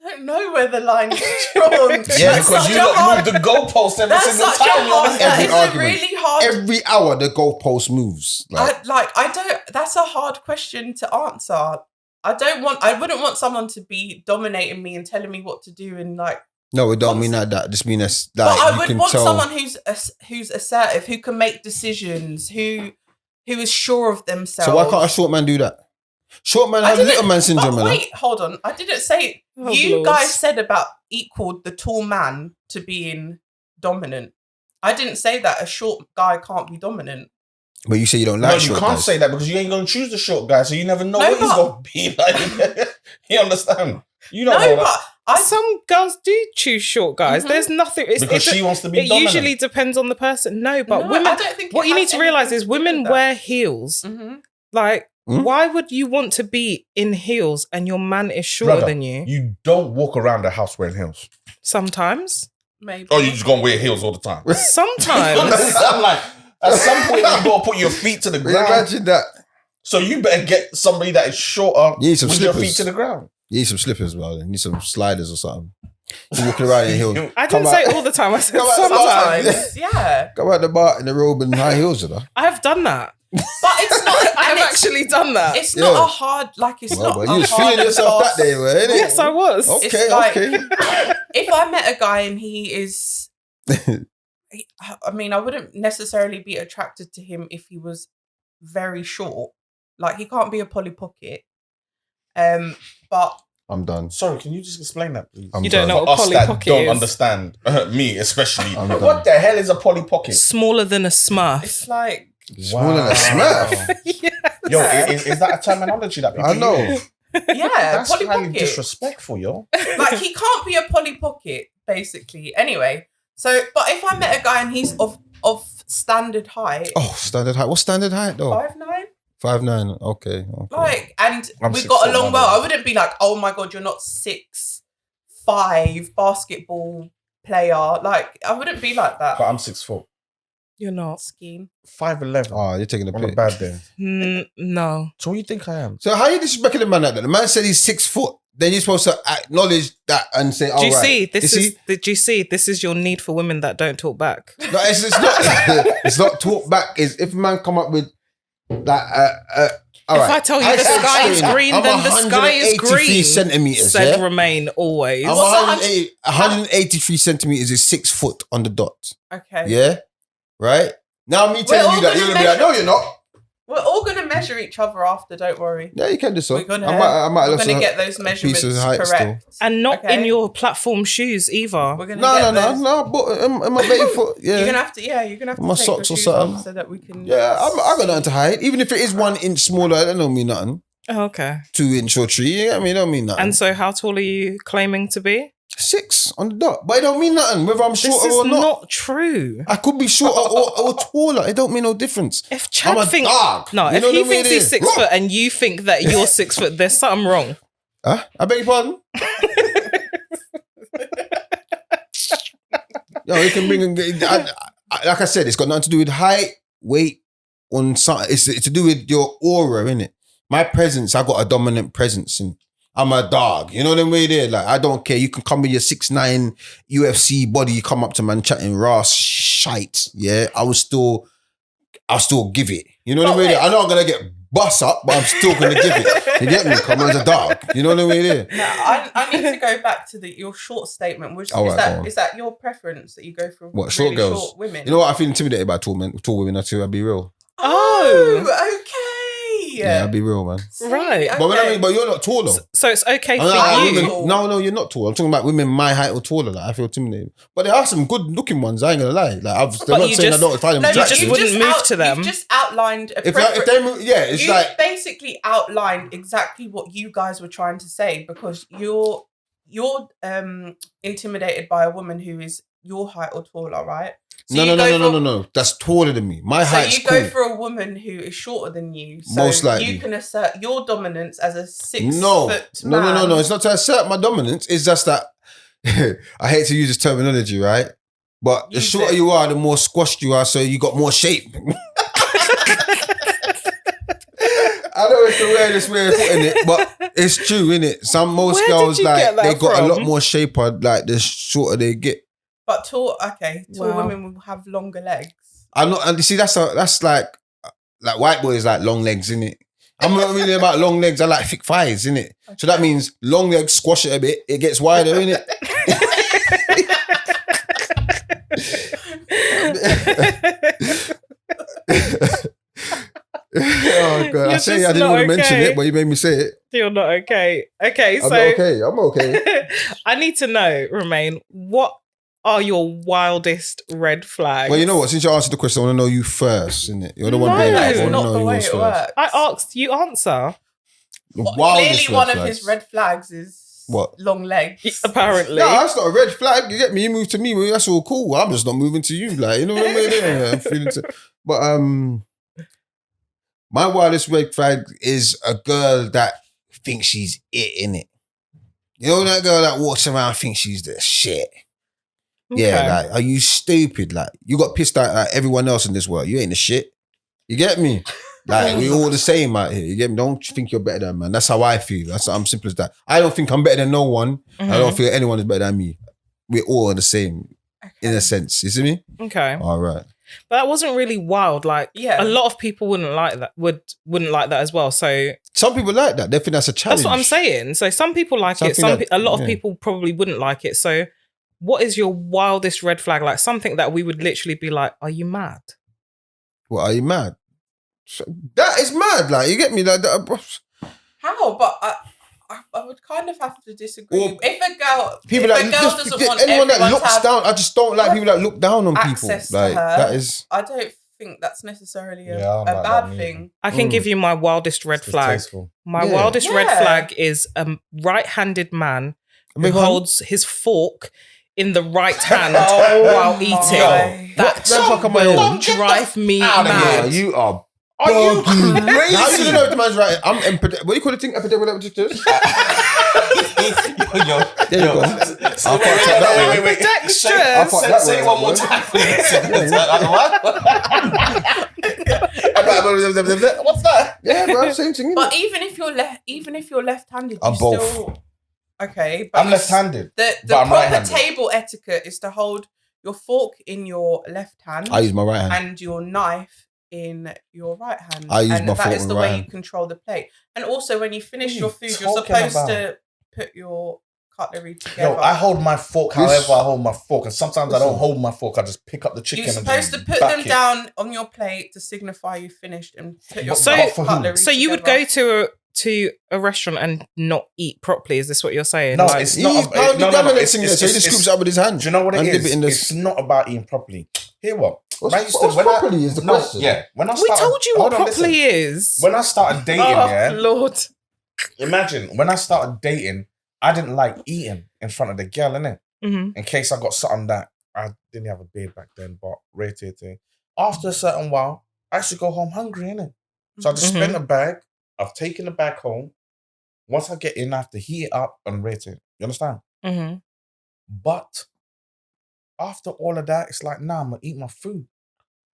I don't know where the line is drawn. Yeah, That's because such you a lot hard- move the goalpost every That's single such a time. hard. Every That is a argument. really hard. Every hour the goalpost moves. Like, I don't. That's a hard question to answer. I wouldn't want someone to be dominating me and telling me what to do and like. no, it don't mean like that. Just mean that's But like I you would can want tell. someone who's assertive, who can make decisions, who is sure of themselves. So why can't a short man do that? Short man I has didn't- little man syndrome. But you know? wait, hold on. I didn't say Oh, you Lord. guys said about equaled the tall man to being dominant. I didn't say that a short guy can't be dominant. But you say you don't No, like you short can't guys. say that because you ain't gonna choose the short guy, so you never know No, what he's but- gonna be like. You understand? You don't know No, that but Some girls do choose short guys. Mhm. There's nothing. because she wants to be It dominant. usually depends on the person. No, but no, women. I don't think What it you has need to realize anything is to do with women that. wear heels. Mhm. Like, Hmm? why would you want to be in heels and your man is shorter Brother, than you? You don't walk around the house wearing heels. Sometimes. Maybe. Oh, you just gonna wear heels all the time. Sometimes. I'm like, at some point you gotta put your feet to the ground. Imagine that. So you better get somebody that is shorter You need some with your slippers. feet to the ground. You need some slippers, bro. You need some sliders or something. You're walking around in heels. I Come didn't out- say all the time. I said Come out sometimes. Sometimes, yeah. Go out the bar in the robe and high heels, you know. I've done that. But it's not. I've and actually done that. It's Yeah. not a hard. Like it's Well, not. but a you was hard feeling and yourself that fast- day, right? innit? Yes, I was. Okay, It's like- okay. If I met a guy and he is, I mean, I wouldn't necessarily be attracted to him if he was very short. Like he can't be a Polly Pocket. But I'm done. Sorry, can you just explain that, please? I'm You don't done. know For what us Polly that Pocket don't is. understand, me especially. I'm What done. the hell is a Polly Pocket? Smaller than a Smurf. it's like Smaller than a Smurf. Yeah. Yo, is that a terminology that people I know. use? yeah, That's Polly highly Pocket. disrespectful, yo. Like he can't be a Polly Pocket, basically. Anyway, so but if I met a guy and he's of standard height, Oh, standard height. What's standard height though? 5'9", 5'9". Okay. like, and I'm we 6'4", got along by the well. way. I wouldn't be like, oh my god, you're not 6'5" basketball player. Like, I wouldn't be like But that. I'm 6 foot. You're not. Scheme. 5'11". Oh, you're taking a on a pic. bad day. No. So what do you think I am? So how you disrespecting the man like that? The man said he's 6 foot. Then you're supposed to acknowledge that and say, "All Do you right." see? This You is. Did you see? This is your need for women that don't talk back. No, it's not. It's not talk back. Is if a man come up with like all If right. I tell you the said sky is straight, green, I'm then the sky is 183 green. centimeters. Said Yeah? remain always. I'm What's 183 centimeters is 6 foot on the dot. Okay. Yeah, right. Now me telling all you that gonna you're gonna be like, no, you're not. We're all gonna measure each other after. Don't worry. Yeah, you can do so. We're gonna. I might we're have gonna some get those measurements pieces of height correct. And not Okay. in your platform shoes either. We're gonna No, get no, those. no. But in my baby foot, yeah. You're gonna have to. Yeah, you're gonna have to My take socks your or shoes off something. so that we can. Yeah, I got nothing to hide. Even if it is 1 inch smaller, that don't mean nothing. Oh, okay. 2 inch or 3, you know what I mean? Don't mean nothing. And so, how tall are you claiming to be? 6 on the dot. But it don't mean nothing whether I'm This shorter is or not. not true. I could be shorter or taller. It don't mean no difference. If I'm Chad a thinks dog. no, You if know he what I mean? thinks he's It 6 is. foot and you think that you're 6 foot, there's something wrong. Huh? I beg your pardon? Yo, you can bring. Like I said, it's got nothing to do with height, weight, on something. It's to do with your aura, innit? My presence, I got a dominant presence, and I'm a dog. You know what I mean? There, like I don't care. You can come with your 6'9" UFC body. You come up to man chatting raw shite. Yeah, I'll still give it. You know what I But mean? wait. I know I'm gonna get bust up, but I'm still gonna give it. You get me? Come on, as a dog. You know what I mean? There. Now, I need to go back to your short statement. Which All is right, go that on. is that your preference that you go for What, short really girls? short women? You know what? I feel intimidated by tall women. I'll be real. Oh, okay. Yeah, I'll be real, man. See, Right. But when I okay. mean, but you're not tall though. So it's okay I'm for not like you. women- no, you're not tall. I'm talking about women my height or taller. Like I feel intimidated. But there are some good looking ones. I ain't gonna lie. Like I'm But not you saying just- I don't find them No, you attractive. just you've wouldn't move to them. You've just outlined a if preference. they move, yeah, it's You like basically outlined exactly what you guys were trying to say because you're intimidated by a woman who is your height or taller, right? So you go for- no. That's taller than me. My So height's you go cool. for a woman who is shorter than you. So Most likely. you can assert your dominance as a 6 No, foot no. man. It's not to assert my dominance. It's just that I hate to use this terminology, right? But the Use shorter it. you are, the more squashed you are, so you got more shape. I know it's the weirdest way of putting it, but it's true, innit? Most Where did girls you get like that they got a lot from? more shape, like the shorter they get. But tall Wow. women will have longer legs. I'm not, and you see, that's like white boys like long legs, innit? I'm not really about long legs. I like thick thighs, innit? So that means long legs, squash it a bit, it gets wider, innit? Oh god! I You're say just I didn't not want to mention okay. it, but you made me say it. You're not okay. Okay, I'm so okay. I'm okay. I need to know, Romain, what are your wildest red flags? Well, you know what? Since you answered the question, I want to know you first, innit? You're the one No. being That like, is I want to not know the way yours it first. works. I asked, you answer. The Clearly, wildest one red of flags. his red flags is What? long legs. Apparently. No, that's not a red flag. You get me? You move to me. Well, that's all cool. I'm just not moving to you. Like, you know what I mean? Yeah, I'm feeling but my wildest red flag is a girl that thinks she's it, innit? You know that girl that walks around thinks she's the shit. Yeah, Okay. like, are you stupid? Like, you got pissed at like, everyone else in this world. You ain't the shit. You get me? Like, we all the same out here. You get me? Don't think you're better than man. That's how I feel. I'm simple as that. I don't think I'm better than no one. I don't feel anyone is better than me. We're all the same in a sense. You see me? Okay. All right. But that wasn't really wild. Like, Yeah. a lot of people wouldn't like that. Wouldn't like that as well. So Some people like that. They think that's a challenge. that's what I'm saying. So some people like it. Something that- A lot of yeah. people probably wouldn't like it. So, what is your wildest red flag? Like something that we would literally be like, "Are you mad?" What, are you mad? That is mad. Like, you get me? Like that. How? But I would kind of have to disagree. Well, if a girl, People if that a girl doesn't want anyone that everyone to looks have down. I just don't like people that look down on people. access to Like her, that is. I don't think that's necessarily a, Yeah, I don't a like bad that thing. I can give you my wildest red It's flag. distasteful. My Yeah. wildest red Yeah. flag is a right-handed man who Big one. holds his fork in the right hand Oh while my. eating. That What the fuck am I will on? drive me outta here. mad. You are. Are you bugging. crazy? How you know if the man's right? I'm what do you call the thing? Epidermolysis. Yo, There you go. So wait. Dexterous. I thought that Say it word, one more boy. time, please. What's that? Yeah, bro, same thing. But innit? even if you're left-handed, I'm you both. still okay. But I'm left-handed. The but I'm proper right-handed. table etiquette is to hold your fork in your left hand I use my right hand. and your knife in your right hand. I use and my that fork is in the my way right you hand. control the plate. And also, when you finish What your are food, you you're talking supposed about? to put your cutlery together. No, I hold my fork This- however I hold my fork. And sometimes I Listen. don't hold my fork. I just pick up the chicken You're and supposed to just put back them it. down on your plate to signify you finished and put your So- But for who? cutlery So you would together. go to a restaurant and not eat properly? Is this what you're saying? No, Like, it's He's not. pounding No, dominance in it's- there, so he it's- just it's- scoops it up with his hand. Do you know what it and is? dip it in this. It's not about eating properly. Hear what? What's- I used what's when I- properly is the no, question. Yeah, when I we started, told you what hold on, properly listen. is. When I started dating, Oh, yeah. Lord. Imagine when I started dating, I didn't like eating in front of the girl, innit? Mhm. In case I got something that I didn't have a beard back then, but rated. After a certain while, I used to go home hungry, innit? So I just Mhm. spent a bag. I've taken the bag home. Once I get in, I have to heat it up and rate it. You understand? Mhm. But after all of that, it's like, nah, I'm gonna eat my food.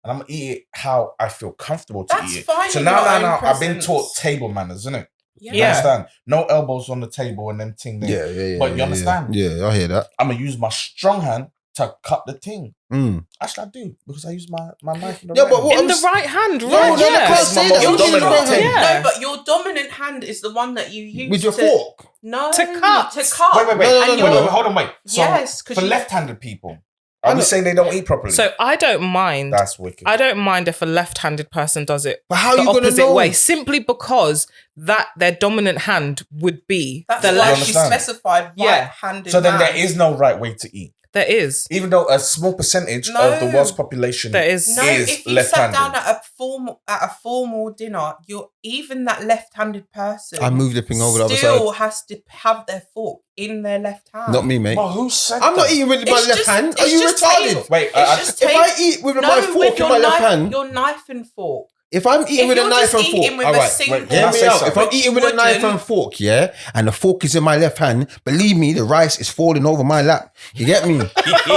And I'm gonna eat it how I feel comfortable to That's eat it. fine So in now, your own I've been presence. taught table manners, innit? You Yeah. understand? No elbows on the table and then ting there. Yeah. But you understand? Yeah, I hear that. I'm gonna use my strong hand to cut the thing. Mm. Actually, I do because I use my knife in the Yeah, right but hand. what In the I'm- right hand, No, right? no, I Yeah. can't say that. Your You're dominant dominant hand. Yeah. No, but your dominant hand is the one that you use With your to, fork. No, To cut. To cut. Wait. No, And Wait, your- hold on, wait. So Yes, 'cause for you- left-handed people, are we saying they don't eat properly? So I don't mind. That's wicked. I don't mind if a left-handed person does it But how the you gonna opposite know? way, simply because that their dominant hand would be That's the why left. You she understand? specified Yeah. right-handed. So then man. there is no right way to eat, There is. even though a small percentage No. of the world's population There is. No, is if you left-handed. sat down at a formal dinner, you're even that left-handed person. I moved the thing over the other still side. has to have their fork in their left hand. Not me, mate. Well, who said I'm not that? eating with my It's left just- hand. Are it's you just retarded? table. Wait, It's just If take- I eat with No, my fork with in your my left knife, hand, your knife and fork. if I'm eating If with a you're knife just and eating fork, with all a right, single, wait, hear Can I me say out. something? If I'm eating with a knife wouldn't- and fork, yeah, and the fork is in my left hand, believe me, the rice is falling over my lap. You get me?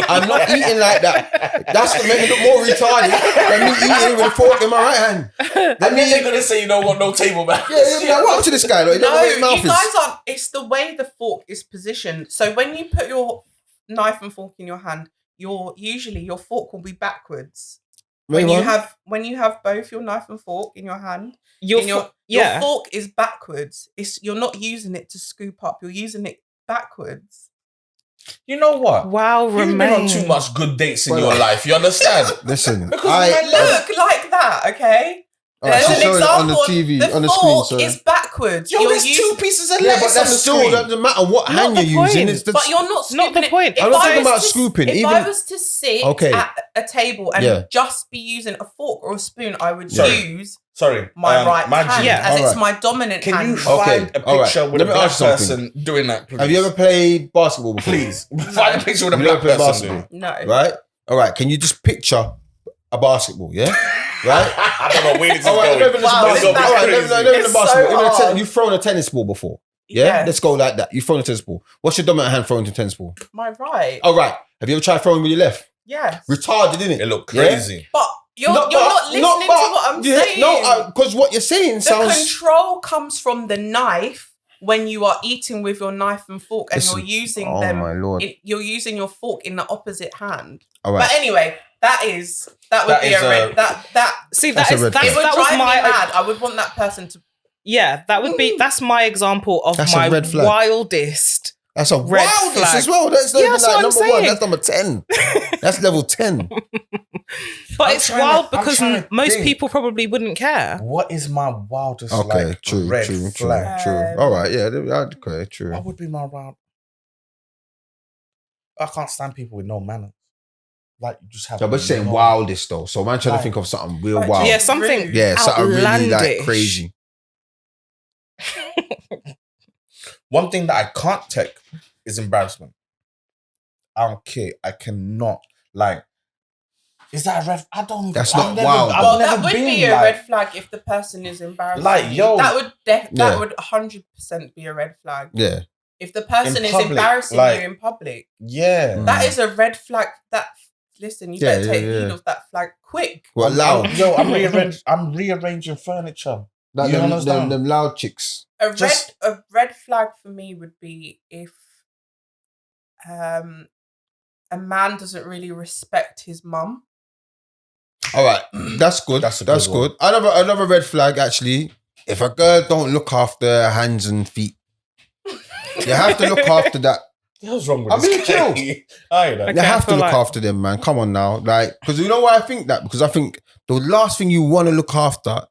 I'm not eating like that. That's what made me look more retarded than me eating with a fork in my right hand. I mean, you're gonna say you don't want no table man. Yeah, what up to this guy? Though? He don't know No, where his mouth you is. guys aren't. It's the way the fork is positioned. So when you put your knife and fork in your hand, usually your fork will be backwards. Wait, When you what? have both your knife and fork in your hand, Your your yeah. fork is backwards. You're not using it to scoop up. You're using it backwards. You know what? Wow, You've been on remain. too much good dates in Well, your life. You understand? Listen, Because I man, Look like that, okay? All right, There's she's an showing it on the example. TV, The on the fork screen. So is backwards. backwards. Yo, You're there's using- 2 pieces of Yeah, lettuce but on the that's still screen. doesn't matter what Not hand the you're using. point. It's the, But you're not Not the scooping it. point. If I'm not I talking was about to- scooping, If even- I was to sit Okay. at a table and Yeah. just be using a fork or a spoon, I would Sorry. use Sorry, my right Maggie, hand Yeah. as it's Alright. my dominant Can you hand. Okay, find a alright. picture with Let a me black ask you something. person doing that, please? have you ever played basketball before? Please, find a picture with a You black ever played person doing basketball? it. No. Right? All right. Can you just picture a basketball? Yeah. Right. I don't know where this is All right. going. Wow, This is isn't gonna that be All right. crazy. Let me It's the basketball. so hard. You've thrown a tennis ball before. Yeah. Yes. Let's go like that. You've thrown a tennis ball. What's your dominant hand throwing a tennis ball? My right. All right. Have you ever tried throwing with your left? Yes. Retarded, didn't It it? looked Yeah? crazy. But you're not listening to what I'm saying. No, because what you're saying the sounds. control comes from the knife when you are eating with your knife and fork, and Listen. you're using Oh them. my lord! You're using your fork in the opposite hand. All right. But anyway, that would That be is a red. That See, That's that a red is flag. it would that was drive me my mad. I would want that person to. yeah. That would be that's my example of That's a my red flag. wildest. That's a Red wildest flag. as well. That's not Yeah, even that's like what I'm number 1. saying. That's number 10. That's level 10. But I'm it's trying to- wild I'm because trying to most think. people probably wouldn't care. What is my wildest Okay, like true, red true, flag? true. All right, yeah, okay, true. What would be my wild? I can't stand people with no manners. Like you just have. No, but saying no- wildest though. So I'm trying to Like- think of something real Like, wild. Yeah, Rude. something Yeah, something really like outlandish. crazy. One thing that I can't take is embarrassment. I don't care. I cannot like. Is that a red? I don't. That's I've not never, wild, I've Well, never that would been be a like, red flag if the person is embarrassing. Like, you. yo. that would Yeah. that would 100% be a red flag. Yeah. If the person is public, embarrassing like- you in public, Yeah. Mm. that is a red flag. That listen, you Yeah, better take yeah, heed yeah. of that flag quick. Well, loud. Yo, I'm rearranging furniture. Like You them, understand? them loud chicks. Just- A red flag for me would be if a man doesn't really respect his mum. All right, that's good. That's That's, a good good. Another red flag actually. If a girl don't look after her hands and feet, you have to look after that. What's wrong with I'm this being guy? chill. I know. Okay, You I have to feel look like- after them, man. Come on now, like, because you know why I think that? Because I think the last thing you want to look after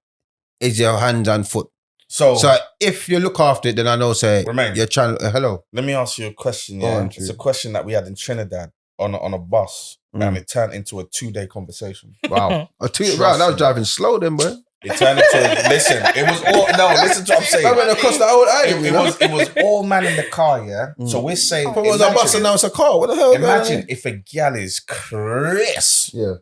is your hands and foot. So, So if you look after it, then I know. Say Remain. you're trying. Hello. let me ask you a question. Go Yeah, on, it's Drew. a question that we had in Trinidad on a bus, and it turned into a 2-day conversation. Wow. I tell you, Trust right, that was me. driving slow, then, boy. It turned into listen. It was all no. Listen to what I'm saying. I went across the whole island. It was all man in the car. Yeah. So we're saying. From was a bus and now it's a car. What the hell? Imagine if a gal is Chris. Yeah.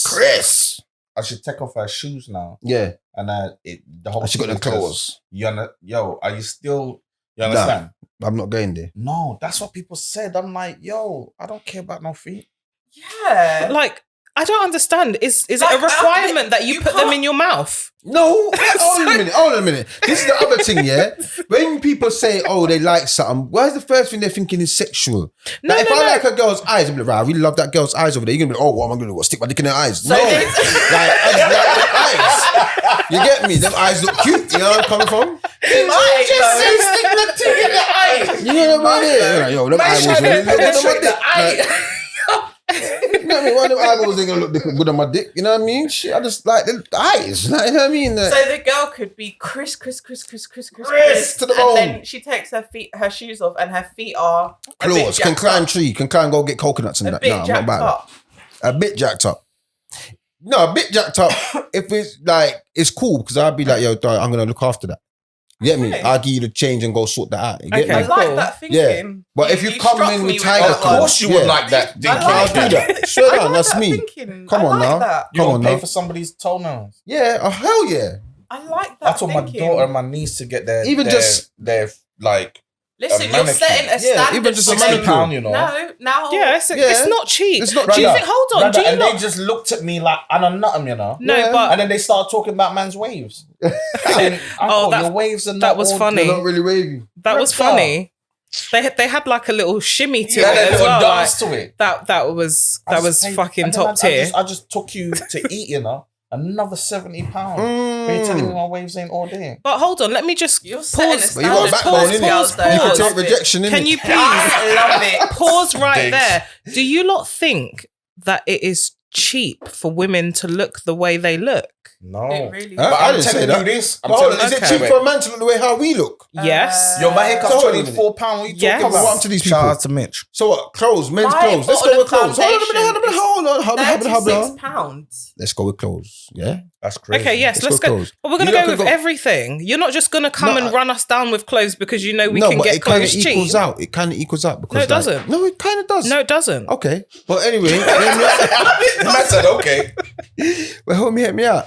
Chris. I should take off her shoes now, Yeah. and the whole. And she got thing the is just, clothes. Yo, are you still? You Nah. understand? I'm not going there. No, that's what people said. I'm like, yo, I don't care about no feet. Yeah. Like, I don't understand. Is it Like, a requirement that you you put them can't- in your mouth? No, hold on a minute. This is the other thing, yeah. When people say, "Oh, they like something," why is the first thing they're thinking is sexual? No, Like, if no, I no. like a girl's eyes, I'm like, right, I really love that girl's eyes over there. You're gonna be, oh, what am I gonna do? What, stick my dick in her eyes? So no, like this- I just like them eyes. You get me? Them eyes look cute. You know where I'm coming from? You know what I mean? You're like, yo, them eyeballs really look good on my dick. Like, you know what I mean? One of them eyeballs ain't gonna look good on my dick. You know what I mean? Shit, I just like the eyes. Like, you know what I mean? Like, So the girl could be Chris to the and bone. then she takes her shoes off, and her feet are a bit claws, can jacked climb up. tree, can climb, go get coconuts and A that. bit No, I'm not jacked about up. that. A bit jacked up. No, a bit jacked up. If it's like, it's cool because I'd be like, yo, dog, I'm gonna look after that. You get me? Okay. I'll give you the change and go sort that out. You get Okay. I me? like Cool. that thinking. Yeah. But if you come struck in me with tiger that claws, one. Of course, you would Yeah. like that. I thinking. like I'll do that. Straight I on, like that's that me. thinking. Come I on like now. That. You Come don't on pay now. for somebody's toenails. Yeah, oh hell yeah. I like that. I told my thinking. daughter and my niece to get their Even just- their like Listen, a you're manicure. setting a Yeah, standard. even just a for manicure. them. £60, you know. No, now. Yeah, it's Yeah. not cheap. It's not Do you cheap. think? Hold on. Brother, Do you and not? they just looked at me like I don't know them, you know. No, Yeah. but And then they start talking about man's waves. Saying, Uncle, that- your waves are that not was all funny. They're not really wavy. that was Brother. funny. They had like a little shimmy to Yeah, it they as little well. dance Like, to it. that was I just was paid- fucking and then top tier. I just took you to eat, you know. Another £70. But you're telling me my waves ain't all day. But hold on, let me just You're setting a pause. But you got a standard backbone, for innit? girls, though. You I can take love it. rejection, innit? Can you please I love it. pause right Digs. there? Do you lot think that it is cheap for women to look the way they look. No. It really Huh? But I I'm didn't say telling that. you this. I'm But hold on, telling is you it cheap this. for a man to look the way how we look? Yes. Yo, my haircut's So hold on a minute. £24. What you Yes. talking about? What happened to these Shout people? out to Mitch. So what? Clothes, men's My clothes. Let's bottle go with of clothes. Hold on a minute, hold on. £36. Let's go with clothes. Yeah. That's crazy. Okay, yes, let's Let's go go. clothes. But we're gonna You lot go can with go- everything. You're not just gonna come No, and run us down with clothes because you know we no, can but get it kind of clothes equals cheap. out. It kind of equals out because No, it like- doesn't. No, it kind of does. No, it doesn't. Okay. But anyway, The man said, okay. well, help me out.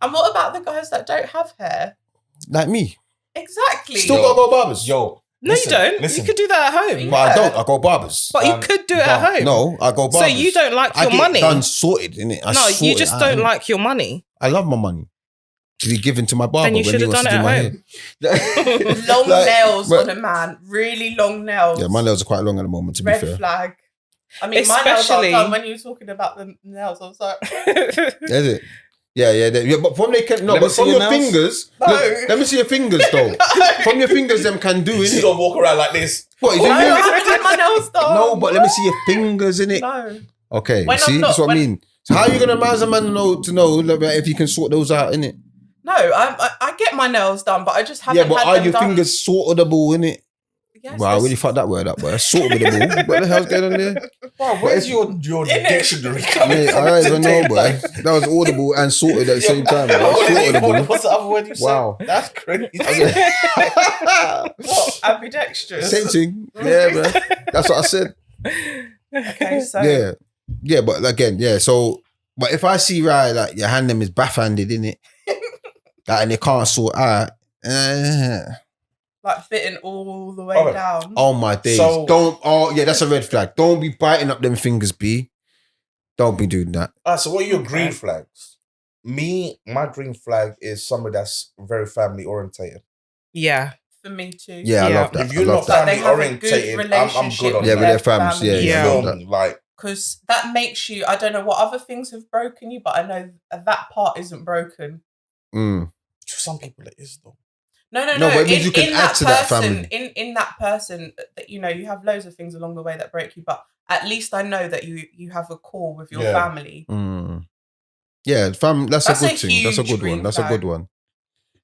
And what about the guys that don't have hair? Like me. Exactly. Still gotta go barbers. Yo. No, listen, you don't. Listen. You could do that at home. But I don't. I go barbers. But you could do it at home. No, I go So barbers. you don't like I your get money. done sorted, innit? I No, sort you it just out, don't innit? like your money. I love my money to be given to my barber. Then you when should he have wants done to it do at my hair. Long Like, nails but- on a man. Really long nails. Yeah, my nails are quite long at the moment, to be Red fair. flag. I mean, my nails Especially- are done when you were talking about the nails. I was like, Is it? Yeah. But from they can no, Let me but see from your your nails. fingers. No. Let me see your fingers though. From your fingers, them can do You it. don't walk around like this. What is no, it? I haven't had my nails done. No, but let me see your fingers in it. No. Okay, When I'm see, not- that's what I when- mean. So how are you gonna manage a man to know like, if you can sort those out in it? No, I get my nails done, but I just haven't Yeah, but had are them your done. fingers sortable in it? Yes, Well, I there's- really fucked that word up, but sortable. What the hell's going on there? Bro, where's your dictionary coming Mate, from? I don't even know, today, boy. man? That was audible and sorted at the same time. Bro. Sortable. What's the other word you said? Wow. That's crazy. What? Ambidextrous. Same thing. Yeah, bro. That's what I said. Okay, so Yeah, but again, yeah. So, but if I see right, like your hand them is backhanded in it, like, and they can't sort out. like bitten all the way Alright. down. Oh my days! So- Don't. Oh yeah, that's a red flag. Don't be biting up them fingers, B. Don't be doing that. So what are your green flags? My green flag is somebody that's very family orientated. Yeah. For me too. Yeah, I Yeah. love that. If I you're love not that. Like, they family have a good orientated, I'm relationship good on Yeah, that. with their families. Yeah, family. yeah. You love feel that. me? Like, Because that makes you, I don't know what other things have broken you, but I know that part isn't broken. Mm. to some people it is though. No, No, but it means you can add to that family. In that person, that you have loads of things along the way that break you, but at least I know that you have a core with your Yeah. family. Mm. Yeah, fam. That's That's a a good thing. That's a huge good one. green That's a flag. good one.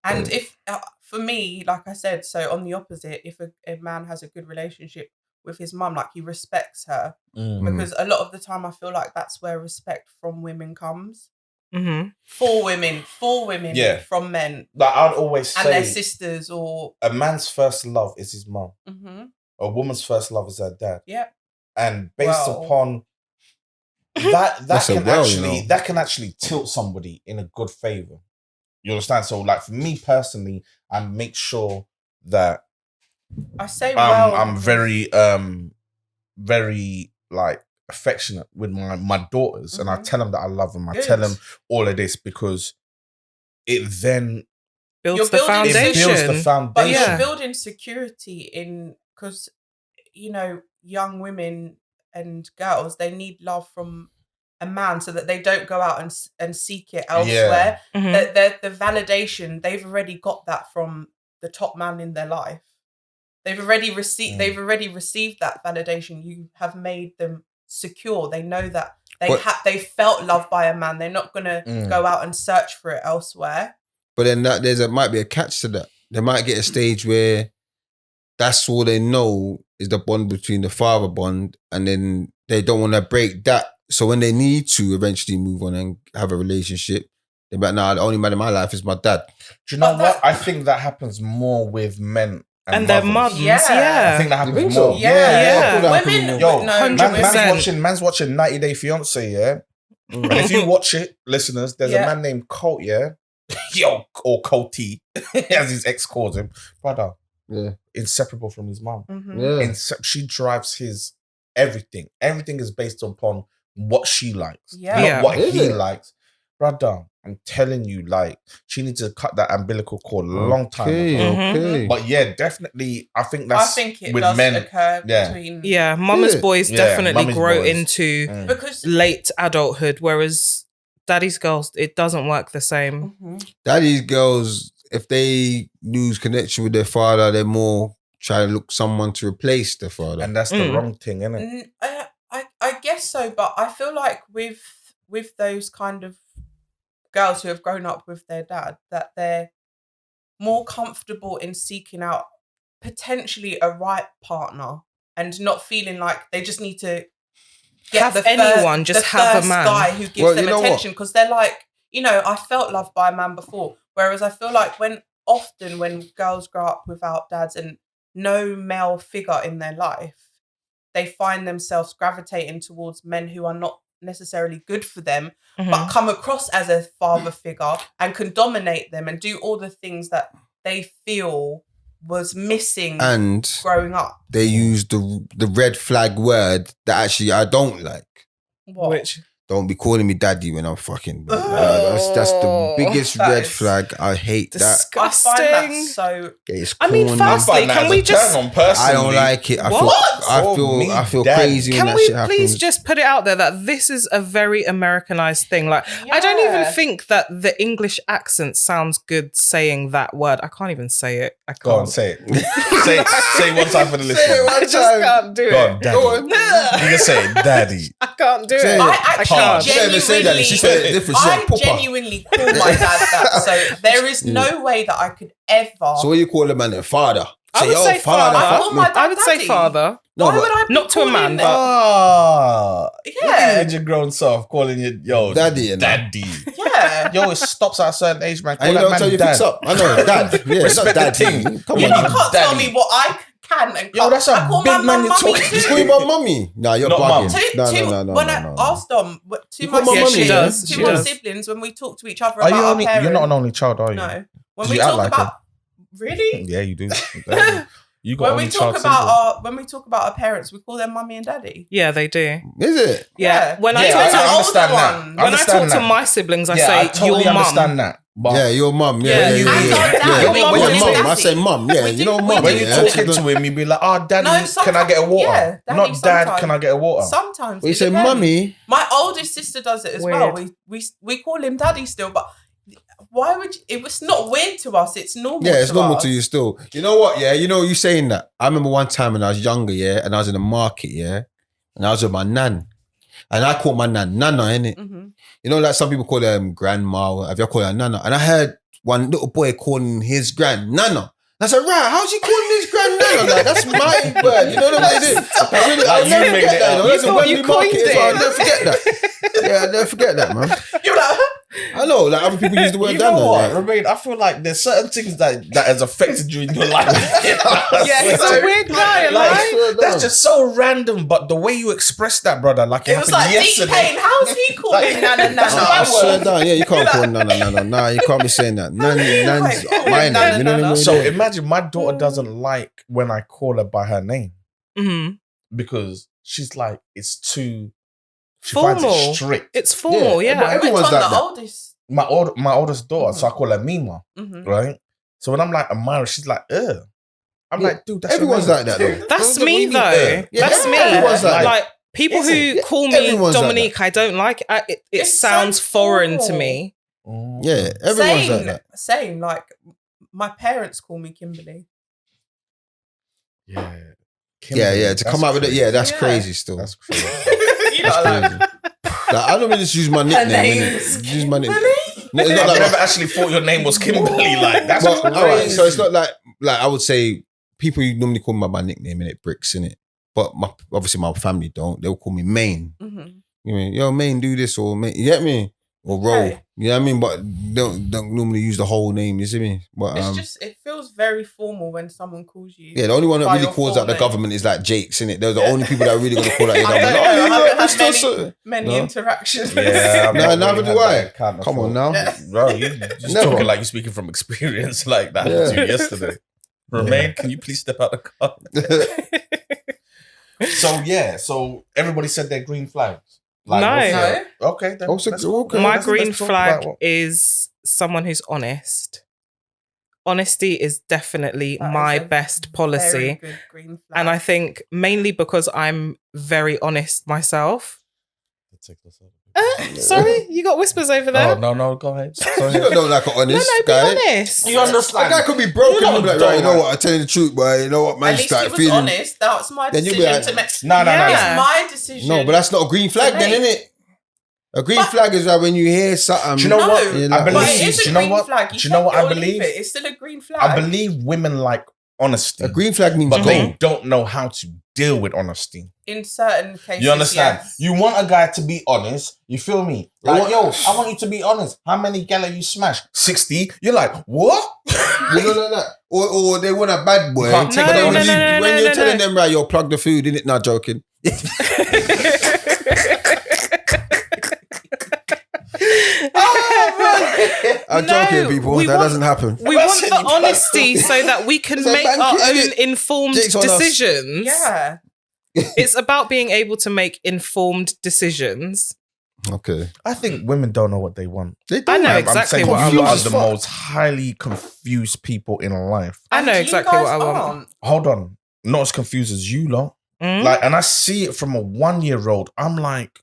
And if for me, like I said, so on the opposite, if a man has a good relationship with his mum, like he respects her, because a lot of the time I feel like that's where respect from women comes. Mm-hmm. For women, Yeah. from men Like I'd always and their say, sisters or a man's first love is his mum. Mhm. A woman's first love is her dad. Yeah. And based Well. upon that That's a can well, actually you know. that can actually tilt somebody in a good favor. You understand? So like for me personally, I make sure that I say well. I'm very very like affectionate with my daughters, and I Mhm. tell them that I love them. I Good. tell them all of this because it then Builds You're the building it foundation. builds the But foundation. you're Yeah. building security in because young women and girls, they need love from a man so that they don't go out and seek it elsewhere. Mhm. The validation, they've already got that from the top man in their life. They've already received. Mm. They've already received that validation. You have made them secure. They know that But- they felt loved by a man. They're not gonna Mm. go out and search for it elsewhere. But then might be a catch to that. They might get a stage where that's all they know is the bond between the father bond, and then they don't want to break that. So when they need to eventually move on and have a relationship, they're like, nah, the only man in my life is my dad. Do you know But what? I think that happens more with men And their mothers. mums. Yeah. I Yeah. think that happens think more. so? Yeah, Yeah. I feel that Women, happens Yo, no, man's 100%. man's watching 90 Day Fiance, yeah. And if you watch it, listeners, there's Yeah. a man named Colt, yeah. Yo, or Colty, as his ex calls him, brother, Yeah, inseparable from his mum. Mhm. yeah. She drives his everything. Everything is based upon what she likes, Yeah. not Yeah. what Is he it? likes. Brother, I'm telling you, like, she needs to cut that umbilical cord a long time Okay, ago. Mhm. okay. But yeah, definitely, I think I that's think it with does men. occur yeah. between Yeah, mama's Yeah. boys Yeah, definitely mummy's grow boys. into Mm. because late adulthood, whereas daddy's girls, it doesn't work the same. Mhm. Daddy's girls, if they lose connection with their father, they're more trying to look someone to replace their father. And that's the Mm. wrong thing, isn't it? I guess so, but I feel like with with those kind of girls who have grown up with their dad, that they're more comfortable in seeking out potentially a right partner and not feeling like they just need to get Have anyone, just the have a first man. guy who gives Well, them you know what? attention, because they're like, you know, I felt loved by a man before, whereas I feel like when girls grow up without dads and no male figure in their life, they find themselves gravitating towards men who are not necessarily good for them, Mhm. but come across as a father figure and can dominate them and do all the things that they feel was missing And growing up. they use the red flag word that actually I don't like. What? Which Don't be calling me daddy when I'm fucking. That's the biggest That red is flag. I hate that. disgusting. I find that so. It's I mean, corny. first- I find that Can as we a just- turn on personally. I don't like it. What? I feel Dad. crazy when Can that we shit happens. please just put it out there that this is a very Americanized thing? Like, I don't even Yeah. think that the English accent sounds good saying that word. I can't even say it. I can't. Go on, say it. say it one time for the Say it listener. one I just time. can't do Go it. on, daddy. Go on. You can say it, daddy. I can't do Say it. it. I I actually can't. She didn't even say daddy. She said it different. She said I papa. genuinely call my dad that. So there is no way that I could ever. So what you call a man then? Father. I would yo, say father. I fuck call me. my dad I would say daddy. father. No, Why but would I be not to a calling man, them- but- Ah, Yeah. With your grown self calling you yo Daddy, you know. daddy. Yeah. Yo, it stops at a certain age, man. Call And you that don't man tell you dad. fix up. I know, dad. Yeah, it's not Respect the dad thing. Come You on, Yeah, man. can't tell daddy. me what I can and Yo, can't. that's a I call big my man mum you're mummy talking You too. call your mum mummy? Nah, you're Not mum. bugging. No. When I asked them, to You my call my siblings, mummy, She does. to She my does. siblings, when we talk to each other Are about you our only? parents, You're not an only child, are you? no. When Do we you act talk like about really, Yeah, you do. You got when only we child talk syndrome. about our parents, we call them mummy and daddy. Yeah, they do. Is it? Yeah. When I Yeah, talk to I older understand that. ones. when I Understand talk to that. my siblings, I Yeah, say I totally your mum. understand that. But Yeah, your mum. Yeah, Yeah, you- yeah, And yeah. our dad, Yeah, your mum Your is mum. I daddy. say mum. Yeah, We you do- know we mum. do when you're yeah. talking to him, you'd be like, "Oh, daddy, No, can I get a water?" yeah, daddy Not dad, sometimes. can I get a water? Sometimes We it say depends. mummy. My oldest sister does it as well. Weird. We call him daddy still, but why would you, it was not weird to us? It's normal. Yeah, it's normal us. to you still. You know what? Yeah, you know you saying that. I remember one time when I was younger, yeah, and I was in the market, yeah, and I was with my nan, and I called my nan Nana, innit? Mhm. You know, like some people call them grandma. Have you called her Nana? And I heard one little boy calling his grand Nana. And I said, right, how's he calling his grand Nana? Like, that's my word. You know what I mean? I really, I'll Like, never you made forget it that. up. You know, You that's a thought you Wembley market coined as well. I'll it. never forget that. Yeah, I'll never forget that, man. You're like, I know, like other people use the word You know Nana. what, Like, Remain? I feel like there's certain things that has affected you in your life. Yeah, he's a weird guy, Like, right? swear that's down. just so random. But the way you express that, brother, like it, it was happened like deep yesterday. pain. How's he calling Like, Nana that's Nana? my I swear word. down. Yeah, you can't call Nana. Nah, you can't be saying that. Nan's my name. You know what I mean? So imagine my daughter doesn't like when I call her by her name hmm because she's like it's too. She finds Formal. it strict. It's formal, Yeah, yeah. but Which everyone's one? like The that. oldest. My oldest daughter, so I call her Mima, Mhm. right? So when I'm like Amira, she's like, ugh. I'm Yeah, like, dude, that's your everyone's name. like that though. That's What do me you mean, though. Yeah, That's me. everyone's like Like, that. people Is who it? call me Everyone's like Dominique, I don't like. It It's so sounds foreign to formal. me. Mm. Yeah, everyone's like that. Same. Like my parents call me Kimberly. Yeah. Yeah, to come out with it, yeah, that's Yeah. crazy still. That's crazy. You know, That's like, crazy. Like, I don't really just use my her nickname. name's innit? Use my nickname. Kimberly. No, it's not I've like never actually thought your name was Kimberly. Like that's Well, crazy. all right, so it's not like I would say people normally call me by my nickname in it, Bricks in it, but obviously my family don't. They'll call me Main. Mhm. You mean, yo, Main, do this or Main, you get me? Or Roll. Right. You know what I mean? But don't normally use the whole name. You see me? But It's just it feels very formal when someone calls you. yeah, the only one that by really your calls full out the name. government is like Jake's in it. They're the Yeah. only people that are really gonna call out your I don't government. know, I haven't had Mr. many- Many No. interactions. Yeah, No, neither do I. Come Come on now. Yeah. bro. You just Never. talking like you're speaking from experience, like that happened to you yesterday. Romain, can you please step out the car? So everybody said their green flags. No. what's No. your- Okay, then. Also, let's go. okay. My Let's green talk flag about what- is someone who's honest. Honesty is definitely That is my a best Very policy. good green flag. And I think mainly because I'm very honest myself. Sorry, you got whispers over there. Oh no, go ahead. Go You ahead. don't like an no, honest no, be guy. honest. You understand? That guy could be broken. You You'll be like, don't right, you know like- what? I tell you the truth, but you know what, man? at Just least he like was feeling. honest. That's my Then you'll be decision like, to make. No. Yeah. It's my decision. No, but that's not a green flag, then, Mate. isn't it? A green flag is like when you hear something. Do you know No, what? you're I like, But believe. it is Do a you know green what? flag. Do you know what I take it or leave believe? it. It's still a green flag. I believe women like honesty, A green flag means but go. they don't know how to deal with honesty. in certain cases. You understand? Yes. You want a guy to be honest. You feel me? Like, yo, I want you to be honest. How many gal have you smashed? 60. You're like, what? No. Or they want a bad boy. You can't take But it then on when the- you're telling them, right, you'll plug the food, innit? Not joking. I'm No, joking, people. we That want- doesn't happen. We want the honesty so that we can It's a make bank, our isn't own it? informed Jake's on us. decisions. Yeah. It's about being able to make informed decisions. Okay. I think women don't know what they want. They I know I'm exactly saying what I you are want. the most highly confused people in life. I know And you exactly what guys I want. aren't. Hold on. Not as confused as you lot. Mm? Like, and I see it from a 1-year-old. I'm like,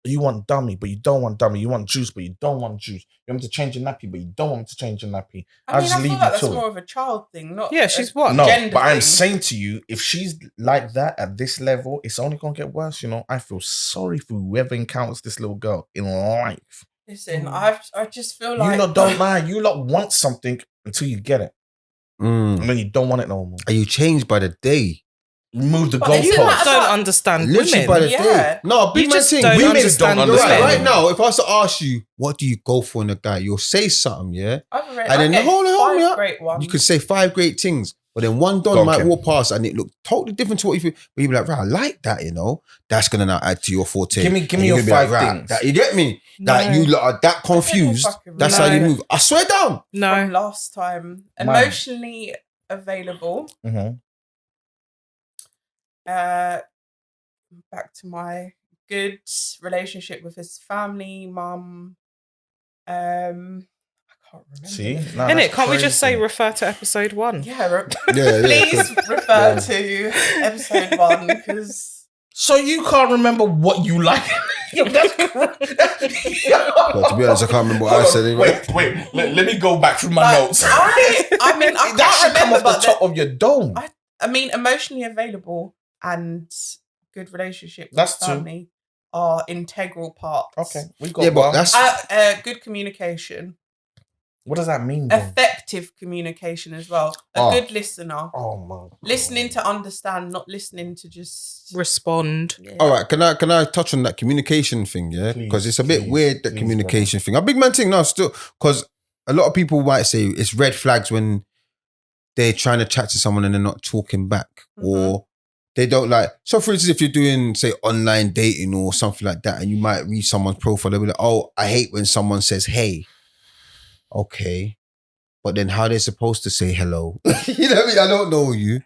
you want dummy, but you don't want dummy. You want juice, but you don't want juice. You want me to change your nappy, but you don't want me to change your nappy. I just feel leave like you that's to it. more of a child thing, not Yeah, she's what? No, gender but I'm thing. saying to you, if she's like that at this level, it's only gonna get worse. You know, I feel sorry for whoever encounters this little girl in life. Listen, I just feel like You lot don't lie. You lot want something until you get it, Mm. and then you don't want it no more. Are you changed by the day? Move the But you You goalpost. don't understand Literally by the women. day. Yeah. No, big You man just thing. don't Women understand don't You're right. understand. Right now, if I was to ask you, what do you go for in a guy? You'll say something, yeah? I've read, And then okay, hold on, five yeah. great ones. You could say 5 great things, but then one Go don on, might Kim. walk past and it look totally different to what you feel. But you be like, right, I like that, you know? That's going to now add to your forte. Give me And you're your gonna be 5 right, things. that, you get me? That No. you lot are that confused. fucking That's how you No. move. I swear down. No. from last time. Mine. Emotionally available. Mhm. Back to my good relationship with his family, mum. I can't remember. See, the- no, Innit? that's Can't we just say crazy. refer to episode 1? Yeah, Yeah, please refer to episode 1 because So you can't remember what you like? Yo, that's But to be honest, I can't remember what I said anyway. Wait. Let me go back through my Like, notes. I mean, I that can't should come remember, off the but top of your dome. I mean, emotionally available and good relationship with That's two. family are integral parts. Okay, we got Yeah, but one. that's Good communication, What does that mean? Then? effective communication as well. A Oh. good listener, Oh my! God. listening to understand, not listening to just. Respond. Yeah. all right. Can I touch on that communication thing? Yeah, Please, because it's a bit please, weird, the please, communication thing. A big man thing, no, still, because a lot of people might say it's red flags when they're trying to chat to someone and they're not talking back, or they don't like. So, for instance, if you're doing say online dating or something like that, and you might read someone's profile, they'll be like, "Oh, I hate when someone says hey." Okay, but then how they're supposed to say hello? You know what I mean? I don't know you.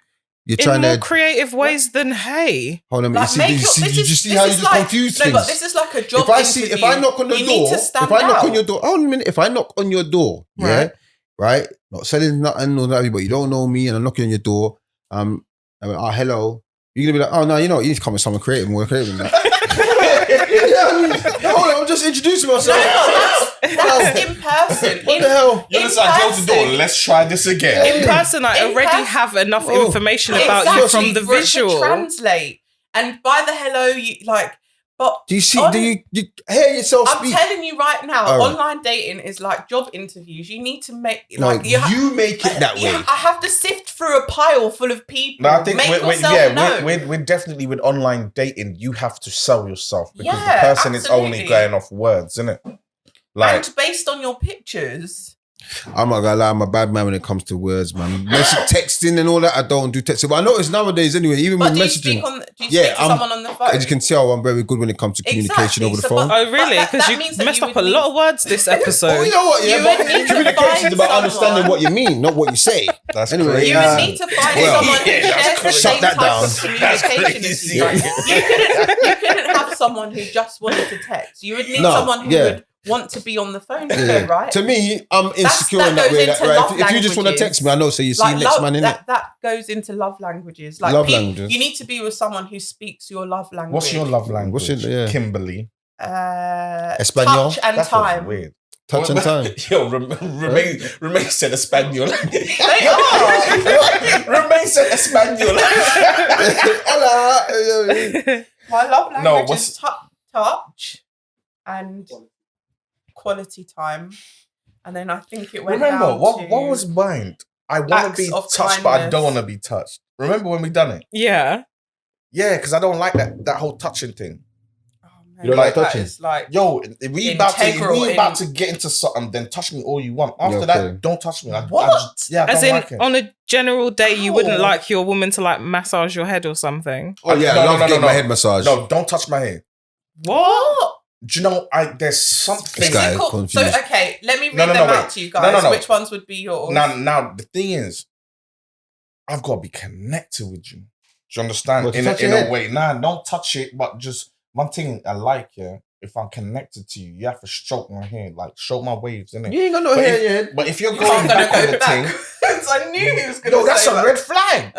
You're In trying more to creative ways than hey. hold on. Like, You make see, your- you this just is- see how you this is just like- confuse No, things. but this is like a job If I see, interview. if I knock on the You need door, to stand if I knock out. on your door, hold on a minute. If I knock on your door, yeah, Right. right, not selling nothing or nothing, but you don't know me, and I'm knocking on your door, I'm like, oh, hello. You're gonna be like, oh no, you know what? You need to come with someone creative, more creative than that. Yeah, hold on, I'm just introducing myself. That's in person. What the hell? You In understand? Close the door. person. Let's try this again. In person, I In already person- have enough Oh. information about you from the for it to visual. translate. And by the hello, you like, but Do you see? On- Do you hear yourself I'm speak? telling you right now, All right. online dating is like job interviews. You need to make No, like you make it that way. I have to sift through a pile full of people. No, I think make we're yourself known. we're definitely with online dating. You have to sell yourself because the Yeah, person is only absolutely. going off words, isn't it? Like, And based on your pictures. I'm not gonna lie, I'm a bad man when it comes to words, man. Texting and all that, I don't do texting. But I notice nowadays, anyway, even But with do you messaging, speak on? Do you Yeah, speak to I'm- someone on the phone? as you can tell, I'm very good when it comes to communication Exactly, over the so phone. but- Oh, really? that- Because that you means that messed you up a would lot of words this Oh, episode. you know what? Yeah, You but would need to communication is find about understanding someone. what you mean, not what you say. that's Anyway, crazy. You would need to find well, someone who yeah, that's shares the crazy. same Shut that type down. of communication as crazy. you. You couldn't have someone who just wanted to text. You would need No, someone who yeah. would want to be on the phone, Yeah. right? To me, I'm insecure that in that goes way. That, into right? love If you just want to languages. text me, I know. So you see Like next love, man in it. that goes into love languages. Like Love languages. You need to be with someone who speaks your love language. What's your love language? What's your- yeah. Kimberly. Espanol? Touch and That time. was weird. Touch and time. Yo, Remain said Espanol. They are. Remain said Espanol. Hola. My love language what's- is touch. and quality time. And then I think it went Remember, down what to was mine? I want acts to be of touched, but I kindness. don't want to be touched. Remember when we done it? Yeah. Yeah, because I don't like that whole touching thing. Oh, man, You don't like that touching? is like Yo, if we about Integral to get into something, then touch me all you want. After Yeah, that, okay. don't touch me. What? I As don't in, like it. on a general day, you wouldn't Ow. like your woman to like massage your head or something. Oh yeah, I love getting my head massage. No, don't touch my hair. what? Do you know? There's something. This guy Is it called- so confused. okay, let me read No, no, them no, out wait. to you No, guys. no. Which ones would be yours? Now the thing is, I've got to be connected with you. Do you understand? What, to In touch your a head? way. Nah, don't touch it, but just one thing I like, yeah. If I'm connected to you, you have to stroke my hair, like stroke my waves, innit? You ain't got no But hair if- yet. But if you're I'm going gonna back on go the thing, back. I knew he was gonna no, that's say a that. red flag.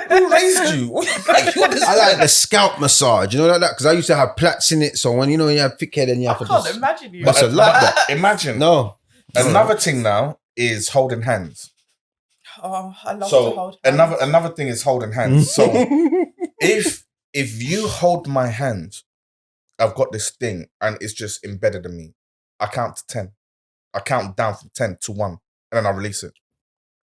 Yo, who raised you? Like, you're this I like the scalp massage, you know, like that, because I used to have plaits in it. So when you know you have thick hair, then you I have to can't just. imagine you. But I love that. Imagine. No, Another thing now is holding hands. Oh, I love to So hold hands. another thing is holding hands. So if you hold my hand, I've got this thing and it's just embedded in me. I count to 10. I count down from 10 to 1 and then I release it.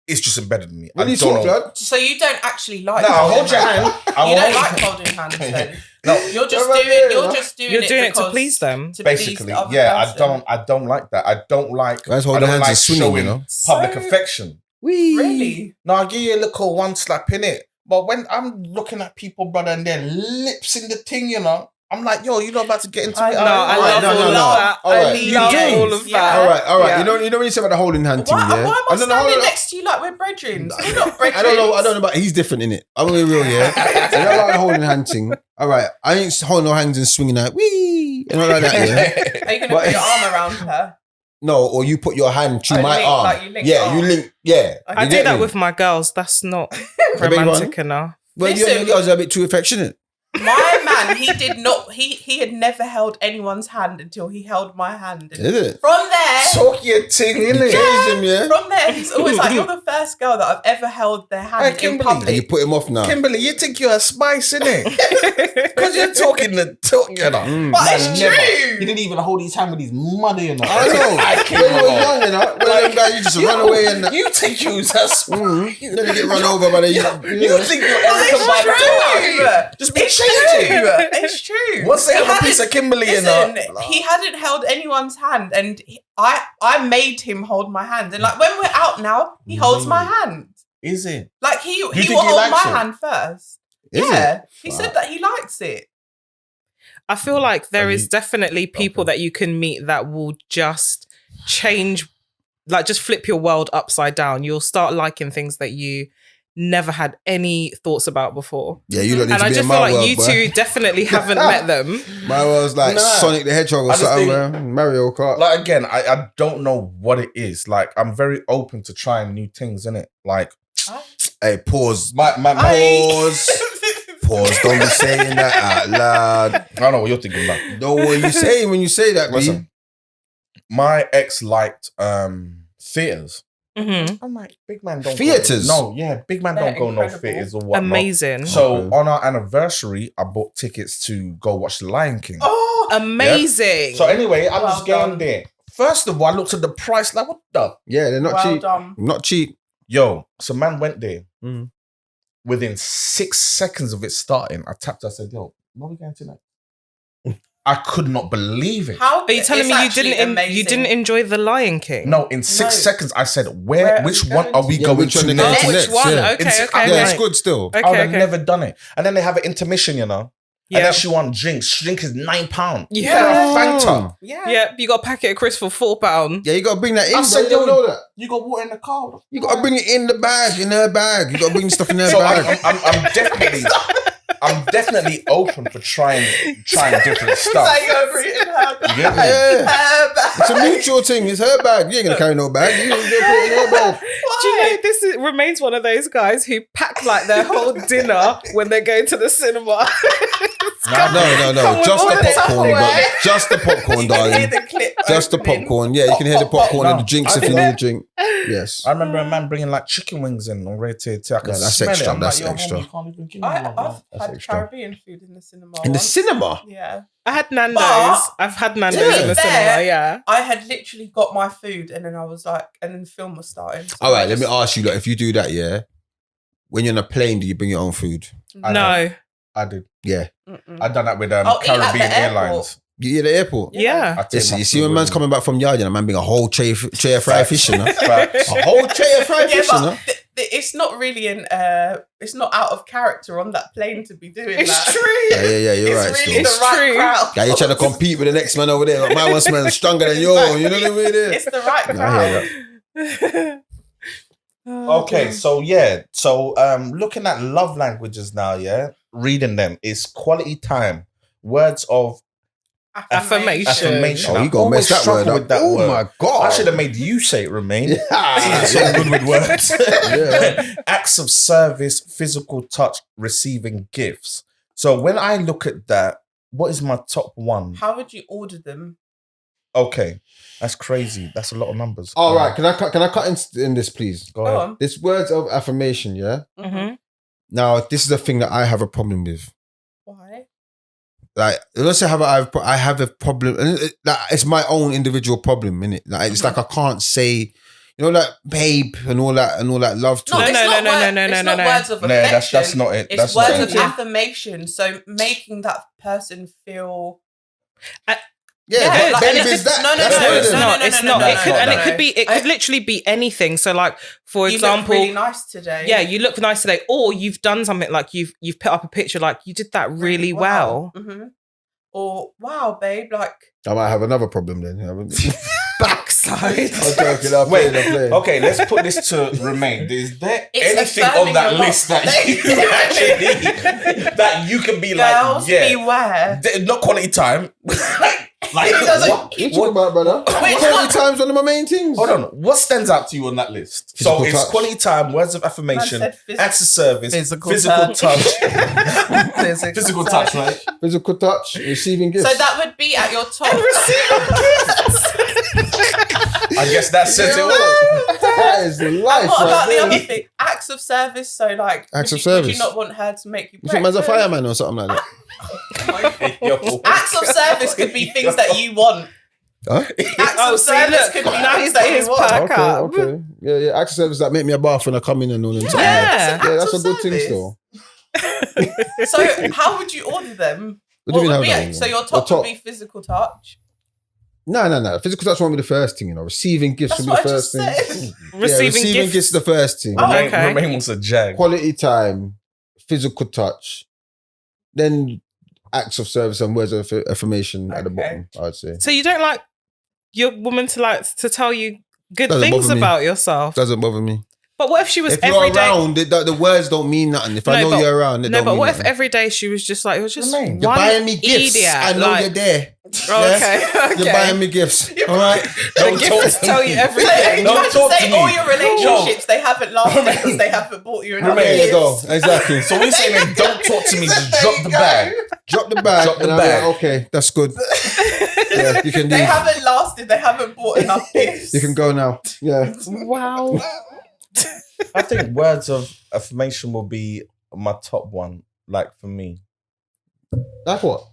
It's just embedded in me. What I are you don't talking know. about? So you don't actually like No, I'll holding hold your hands. hand. I You will don't hold- like holding hands then. No, You're just Right doing there, you're huh? just doing You're doing it to because- please them. to basically, please the other yeah. person. I don't like that. I don't like. Guys I holding don't hands like and swinging, showing you know. public So- affection. Really? No, I'll give you a little one slap in it. But when I'm looking at people, brother, and their lips in the thing, you know, I'm like, yo, you're not about to get into I it. know, I love no, all no, of no. that. All I right. love You do? all of Yeah. that. All right. Yeah. You know when you say about the holding hand thing, Why, yeah. why am I don't know. standing next to you like we're brethren? We're not brethren. I don't know about. He's different in it. I'm gonna be real, yeah. So you know about the holding hand thing. All right, I ain't holding no hands and swinging like wee and all like that, yeah. Are you going to But- put your arm around her? No, or you put your hand through Oh, my link, arm. like you link yeah, arms. you link. Yeah, I You do get that me? with my girls. That's not beg your romantic enough. Well, Listen. your girls are a bit too affectionate. My man, he did not. He had never held anyone's hand until he held my hand. And Is it? from there, Talk your thing, You innit? praise him, yeah. from there, he's always like, "You're the first girl that I've ever held their hand Hey, in Kimberly. And you public." put him off now. Kimberly, you think you're a spice, innit? Because you're talking the talk, you know. Mm. But Man, it's never. true. He didn't even hold his hand with his mother, you know. I know. I When you were young, you know, one of them guys you just run away and You think you was a spice. then you get run over by the. You think you're But Erica by the it's door. true. Just be It's changing. true. It's true. Once they He have a piece hadn't- of Kimberly in Listen, her. he hadn't held anyone's hand, and I made him hold my hand. And like when we're out now, he holds my hand. Is it? Like he think will he hold likes my it? hand first. Is Yeah, it? he Wow. said that he likes it. I feel like there Have is you- definitely people that you can meet that will just change, like just flip your world upside down. You'll start liking things that you never had any thoughts about before. Yeah, you don't need And to I be in just my feel like world, you boy. two definitely haven't met them. My world's like Nah. Sonic the Hedgehog or I just something, think- man. Mario Kart. Like again, I don't know what it is. Like I'm very open to trying new things, innit? Like Hey, pause. my Pause. Pause. Don't be saying that out loud. I don't know what you're thinking about. Know what you saying when you say that, B. Listen, my ex liked theaters. Mhm. I'm like, big man don't Theatres? Go, no, yeah, big man They're don't go no incredible. theaters or what. Amazing. So Okay. on our anniversary, I bought tickets to go watch The Lion King. Oh, Amazing. So anyway, I'm Well just getting done. there. First of all, I looked at the price, like, what the? Yeah, they're not well cheap. done. Not cheap. Yo, so man went there. Mhm. Within 6 seconds of it starting, I tapped, I said, yo, what are we going tonight? I could not believe it. How Are you telling it's me you actually didn't amazing. you didn't enjoy The Lion King? No, in 6 No. seconds, I said, Where are which we one going are we to? Yeah, going which one to they next? going to Which next, one? yeah. Okay, It's- okay, Yeah, okay. it's good still. Okay, I would have okay. never done it. And then they have an intermission, you know? And Yeah. then she want drinks. Drink is £9. Yeah. Fanta. Yeah. Yeah, you got a packet of crisp for £4. Yeah, you got to bring that in, I bro. said, You don't yo, know that. You got water in the car. You got to bring it in the bag, in her bag. You got to bring stuff in her So bag. I'm definitely open for trying different stuff. Like over it in her bag. You get me? Yeah. Her bag. It's a mutual thing. It's her bag. You ain't going to carry no bag. You ain't going to put it in her bag. Do you know this remains one of those guys who pack like their whole dinner when they're going to the cinema? No. Come Just with the all the popcorn, Tupperware. bro. Just the popcorn, You can hear darling. the clip Just the opening. popcorn. Yeah, you can hear the popcorn No, and the drinks I if you did need a that. drink. Yes. I remember a man bringing like chicken wings in already. I can Yeah, that's smell extra, it. I'm that's like, yo, extra. homie, you can't even give me I've one, man. That's had extra. Caribbean food in the cinema. In the once. cinema. Yeah. I had Nando's. But- I've had Nando's Yeah. in the Fair. cinema. Yeah. I had literally got my food and then I was like, and then the film was starting. So All I right, let me just- ask you, like, if you do that, yeah, when you're on a plane, do you bring your own food? I No. I did. Yeah. Mm-mm. I done that with I'll eat at the Caribbean airport. Airlines. You at the airport? Yeah. I take Listen, my you see food when man's with coming back from yard, you know, man bring a whole tray of fried Facts. fish, you know? Facts. A whole tray of fried Yeah, fish, you but know? it's not really it's not out of character on that plane to be doing It's that. true. Yeah, you're It's right. really still. the right true. crowd. Yeah, you're trying to compete with the next man over there. Like, my one smells stronger than yours. You know what I mean? It's the right I crowd. hear Oh, Okay, dear. so looking at love languages now, reading them is quality time, words of Affirmation. affirmation. Oh, you I gonna always mess that struggle word with up. that Oh word. my God. I should have made you say it, Remain. Yeah. So good with words. Yeah. Acts of service, physical touch, receiving gifts. So when I look at that, what is my top one? How would you order them? Okay, that's crazy. That's a lot of numbers. All right, can I cut in this, please? Go Go ahead. on. This words of affirmation, yeah? Mhm. Now, this is a thing that I have a problem with. Why? Like, let's say I have a problem, and it's my own individual problem, innit? Like, it's like I can't say, you know, like babe and all that love No, talk. it's no, not no, word- no, no, it's no, not no. words of No, affection. that's not it. It's That's words not of it. affirmation. So making that person feel. Yeah, Yeah, like- babe and is that. no, no, That's no, what it It's is. no, not. no, It's no, not. no, It no, could, no, and no. it could be. It could literally be anything. So, like, for You example, look really nice today. yeah, you look nice today, or you've done something like you've put up a picture, like you did that really well. Mhm. Or wow, babe, like I might have another problem then. Backside. I'm joking. I'm Wait, playing. okay, let's put this to Remain. Is there It's anything affirming on that your love. list that you actually that you can be girls like, yeah, beware. not quality time. Like, It doesn't- what, What you talking about, brother? Quality time's one of my main things. hold on, what stands out to you on that list? Physical So it's touch. quality time, words of Man affirmation, said acts of service, physical physical touch, Physical physical touch, right? Physical touch, receiving gifts. So that would be at your top. I guess that says it all. That is the life. And what right about the there. other thing? Acts of service. So like, Acts would of you, would service. you not want her to make you? You think man's a breakfast? fireman or something like that? Yo. Acts of service could be things that you want. Huh? Acts Oh, of see, service look, could be now things he's that got you his want. pack. Okay, up. okay. Yeah. Acts of service that make me a bath when I come in and all them. Yeah, stuff. Yeah. Yeah, that's a acts good of thing service. still. So how would you order them? What do you mean, would how be do it? you So mean? your The top top. would be physical touch. No. Physical touch won't be the first thing, you know. Receiving gifts That's will be the what I first just thing. said. Receiving gifts. gifts is the first thing. Oh, okay. Remain wants a jag. Quality time, physical touch, then acts of service and words of affirmation at the Okay. bottom, I'd say. So you don't like your woman to tell you good Doesn't things bother me. about yourself? Doesn't bother me. But what if she was If you're every day? around, the words don't mean nothing. If I No, know but- you're around, it No, don't but mean what if nothing. every day she was just like, it was just Remain. one You're buying me gifts. idiot. I know like, you're there. Oh, okay, okay. You're buying me gifts. All right. The gifts tell you Like, everything. Don't trying to talk say to me. all your relationships they haven't lasted because they haven't bought you enough. Remain. There you go. gifts. Exactly. So we're saying don't talk to me, just There drop you the go. bag. Drop the bag. Drop the and I'll bag. be like, okay, that's good. Yeah, you can They leave. haven't lasted. They haven't bought enough gifts. You can go now. Yeah. Wow. I think words of affirmation will be my top one, like for me. Like what?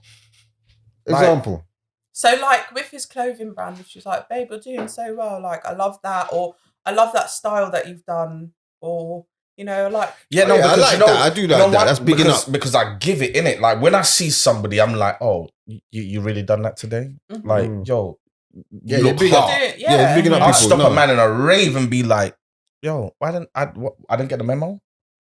Like- Example. So, like with his clothing brand, if she's like, "Babe, you're doing so well. Like, I love that," or "I love that style that you've done," or you know, like Yeah, Oh, yeah, I like you know, that. I do you like know that. what? That's big because, enough. because I give it in it. Like when I see somebody, I'm like, oh, you really done that today? Mhm. Like, Mm. yo, Yeah, you you're look big hot. up. do it, Yeah, yeah. big enough I'll people, stop no. a man in a rave and be like, yo, why didn't I didn't get the memo?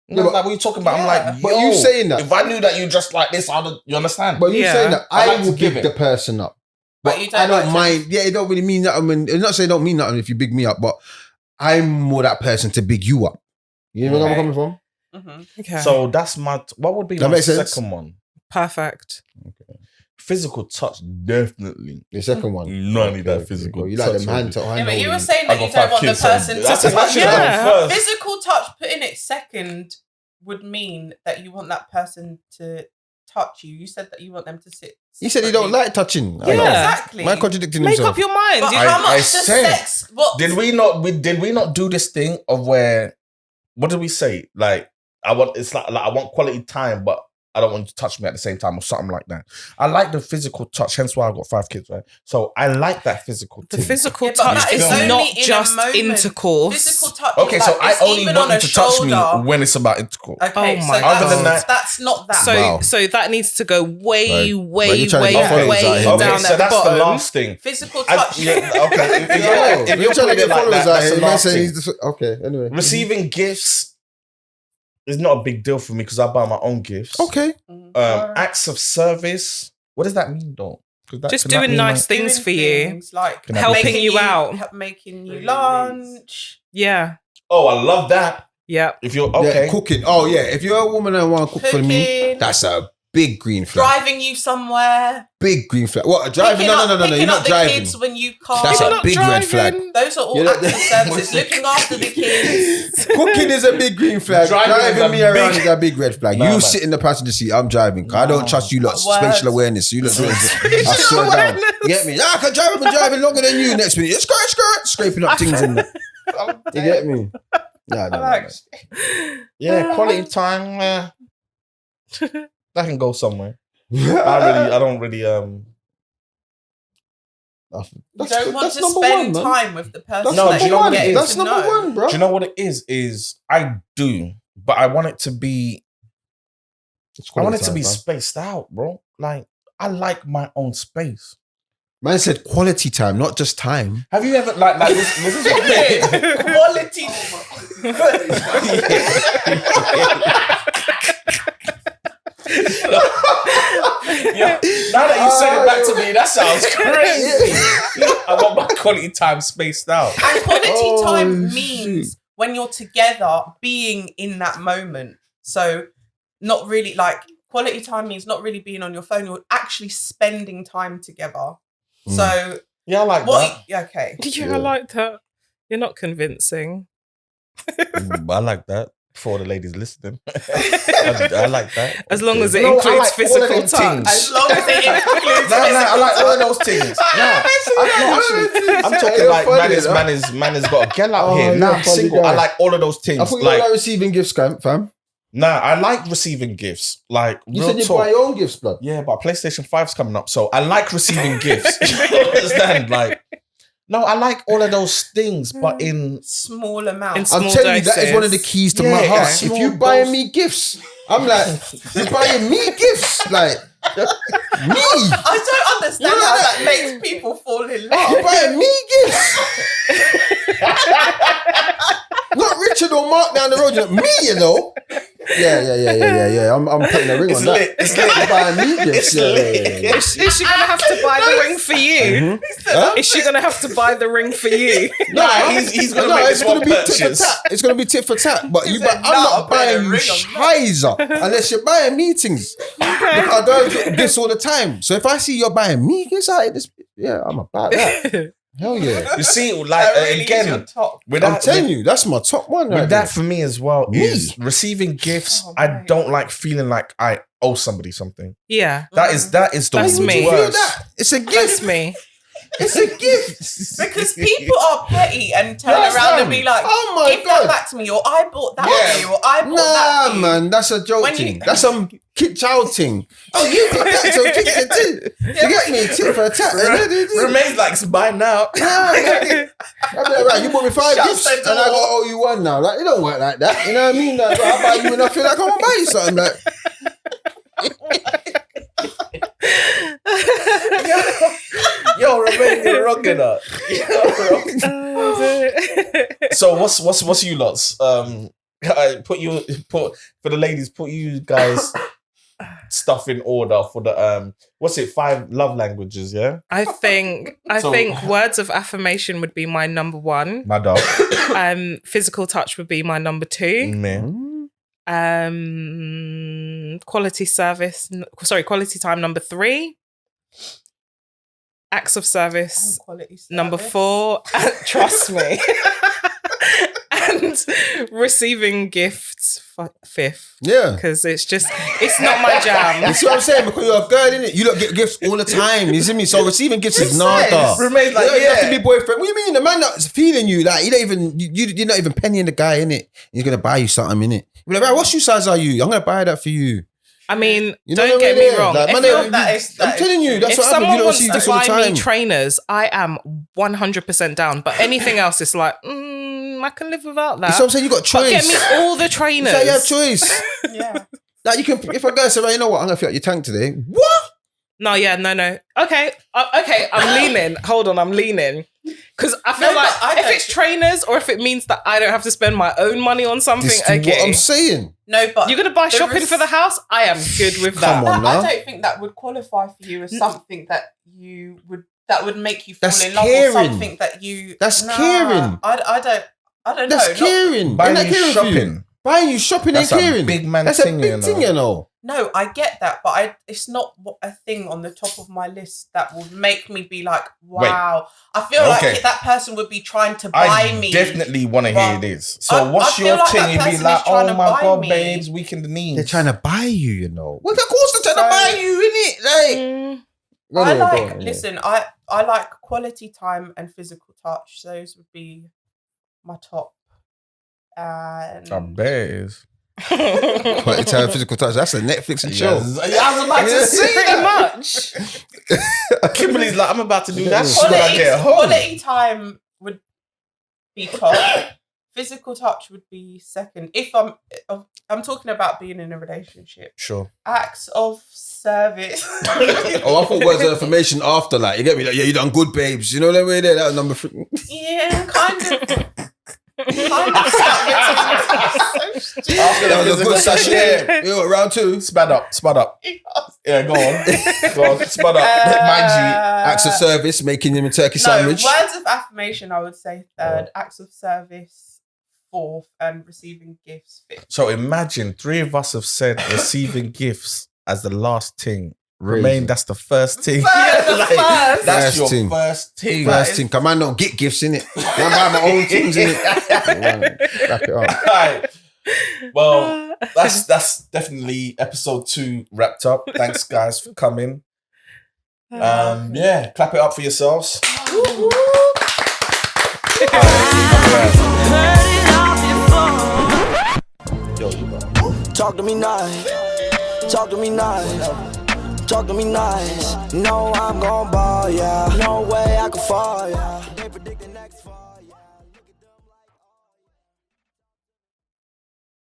Yeah, No, but- like what are you talking about? I'm Yeah. like, But yo, you saying that. if I knew that you just like this, you understand? But you Yeah. saying that I I like to will give give it. the person up. But But you don't I don't like to- mind. Yeah, it don't really mean that. I mean, it's not saying it don't mean nothing if you big me up, but I'm more that person to big you up. You know where I'm Okay. coming from? Mhm. Okay. So that's what would be That my makes sense. second one? Perfect. Physical touch, definitely. The second one. None of that Okay, physical cool. You like touch, them hand really. to hand Yeah, but you were holding. saying I that you got don't 5 want the kids, so person that's to that should have Yeah. gone first. Physical touch, putting it second, would mean that you want that person to touch you, you said that you want them to sit. He said he don't separately. like touching. Yeah. Exactly. Man contradicting Make himself. up your mind. But You- how much I does said- sex? What Did we not do this thing of where? What did we say? Like I want I want quality time, but I don't want you to touch me at the same time or something like that. I like the physical touch. Hence why I've got 5 kids, right? So I like that physical. the thing. physical Yeah, but touch that is is only not in a just moment. intercourse. physical touch? Okay, is so like, I it's only even want on you a to touch me shoulder. when it's about intercourse. Okay, Oh so my God. that's not that. So Wow. so that needs to go way, Right. way, Right, you're trying to way, get followers way out here, down man. Okay, at so the that's bottom. the last thing. Physical touch. Okay, if Yo, you're trying to get followers out that's here. the Man last saying thing. he's okay. Anyway, Receiving gifts is not a big deal for me because I buy my own gifts. okay. Acts of service. What does that mean, though? 'Cause that- Just can that doing mean, nice like- things for you. Things like Can I Helping making you out. making you lunch. Yeah. Oh, I love that. Yeah. If you're okay, Yeah, cooking. Oh yeah, if you're a woman and want to cook for me, Cooking. that's a big green flag. Driving you somewhere. Big green flag. What? Driving? Picking No. up You're the not driving. kids when you can't. That's You're a not big red flag. driving. Those are all You're not- acts of services. Looking after the kids. Cooking is a big green flag. Driving is Driving a me around big- is a big red flag. Nah, you man. sit in the passenger seat. I'm driving. 'Cause I don't trust you lot. Word. Spatial awareness. You lot do it. I slow down. awareness. You get me? I can drive. I've been driving longer than you. Next minute, skirt, scraping up things in there. You get me? No. yeah, quality time. That can go somewhere. I don't really. You don't want to number spend one, man. time with the person No, that do you you're know what it getting is? That's to number know. one, bro. Do you know what it is? Is I do, but I want it to be. I want it to be spaced out, bro. Like I like my own space. Man said quality time, not just time. Have you ever like this is what Quality. Yeah. Now that you said it back to me, that sounds crazy. I want my quality time spaced out. And quality Oh, time shoot. means when you're together, being in that moment. So, not really like quality time means not really being on your phone. You're actually spending time together. Mm. So, Yeah, I like what? Okay. Yeah, I like that. You're not convincing. that. I like that. For the ladies listening, I like that. As long as it No, I includes like all of physical them touch. things. As long as it includes. No, I like all of those things. I'm talking like man has got a girl out Oh, here. you're Now a I'm funny single. guy. I like all of those things. I thought you Like, were like receiving gifts, fam. nah, I like receiving gifts. Like, You real said you talk. buy your own gifts, blood. Yeah, but PlayStation 5's coming up, so I like receiving gifts. You understand? Like, no, I like all of those things, but in Small amount. In I'm small telling you, that is one of the doses. keys to Yeah, my heart. small If you buying dose. me gifts, I'm like, you're buying me gifts, like me. I don't understand You know how that- that makes people fall in You're love. buying me gifts. Not Richard or Mark down the road, you know, me, you know. Yeah. I'm putting a ring It's on that. lit, it's lit. You're buying me gifts. It's lit. Yeah. Is she gonna have to buy the ring for you? Huh? Is she gonna have to buy the ring for you? nah, he's gonna No, make it's this gonna one be tit for purchase. tat. It's gonna be tit for tat. But He you, said, I'm "No, not I'll put a buying you ring on shizer unless you're buying me things. I don't get gifts all the time. So if I see you're buying me gifts, I'm about that. Hell yeah. You see, like That really is your again, top. with I'm that, telling you, that's my top one. with Right that there. for me as well Me? is receiving gifts. Oh, I my don't God. like feeling like I owe somebody something. Yeah, That is the That's me. Feel worst. that? It's a that's gift. me. It's a gift. Because people are petty and turn Yes, around man. and be like, Oh my give that God. back to me, or I bought that Yeah. for you, or I bought that Nah, for you. man, that's a joke When you- thing. That's some kid child thing. Oh, you did that, so tit for tit. You get me? Tit for tat. Remains like it's mine now. Nah, I'd be like, right, you bought me 5 Shut gifts the and I door. got owe you 1 now. Like, it don't work like that. You know what I mean? Like, I buy you and I feel like I want to buy you something. Like, Yo, Remain, you're wrong in that. So what's you lots? Put for the ladies. Put you guys stuff in order for the what's it? 5 love languages. Yeah, I think words of affirmation would be my number 1. my dog. Physical touch would be my number 2. Man, Quality time number 3. Acts of service Quality number service. 4. Trust me. And and receiving gifts fifth. Yeah. Because it's not my jam. You see what I'm saying? Because you're a girl, innit? You don't get gifts all the time. You see me? So receiving gifts is nada. Remains like, You have to be boyfriend. What do you mean? The man that's feeling you, like, you're not even pennying the guy, innit? He's going to buy you something, innit? You're like, right, what shoe size are you? I'm going to buy that for you. I mean, You know don't what I get mean? me wrong. Like, If man, you're- I'm telling you, that's if what happens. You someone don't wants see to this all the buy me time. trainers, I am 100% down. But anything else, it's like, I can live without that. That's what I'm saying. You got But choice. get me all the trainers. So you have choice. Yeah. Like you can, if a guy say, right, you know what, I'm gonna fill out your tank today. What? No, yeah, no. Okay, I'm leaning. Hold on, I'm leaning. Because I feel No, like but I if don't- it's trainers or if it means that I don't have to spend my own money on something, This is okay. what I'm saying. No, but You're going to buy the shopping res- for the house? I am good with Come that. on. I now. don't think that would qualify for you as something that would make you fall That's in love caring. or something that you. That's caring. I don't That's know. caring. Buying Ain't that you caring for you? shopping. Buying you shopping That's ain't a caring. big man That's thing, a big you know. thing, you know. No, I get that, but it's not a thing on the top of my list that would make me be like, wow. I feel Okay. like that person would be trying to buy I me. definitely want to hear Well, this. So I what's feel your like thing? that You'd be person like, is trying oh to my buy God, me. babes, weekend the knees. They're trying to buy you, you know. Well, of course they're trying to buy you, innit? Like, Mm, I Go like on, yeah. listen, I like quality time and physical touch. Those would be my top. And I bet it is. Quality time, physical touch. That's a Netflix and chill. Yes. I was about to say pretty that. much. Kimberly's like, I'm about to do that Yeah. shit when I get home. quality time would be top. Physical touch would be second. If I'm talking about being in a relationship. Sure. Acts of service. Oh, I thought words of affirmation after, like, you get me? Like, yeah, you done good, babes. You know that way there? That was number 3. Yeah, kind of stuck between After That was a good physical touch, session. You know, round 2. Spud up. Yeah, go on. Spud up. Mind Acts of service, making him a turkey No, sandwich. words of affirmation, I would say third. Acts of service, fourth, and receiving gifts, fifth. So imagine 3 of us have said receiving gifts as the last thing. Crazy. Remain, that's the first thing. First, the first. That's First your thing. first thing. First thing, come on, don't get gifts in it. I buy my own things in it. Wrap it up. Right. Well, that's definitely episode 2 wrapped up. Thanks, guys, for coming. Yeah, clap it up for yourselves. Talk to me nice, talk to me nice, talk to me nice. No, I'm gon' ball, yeah. No way I can fall, yeah. They predict the next fall, yeah.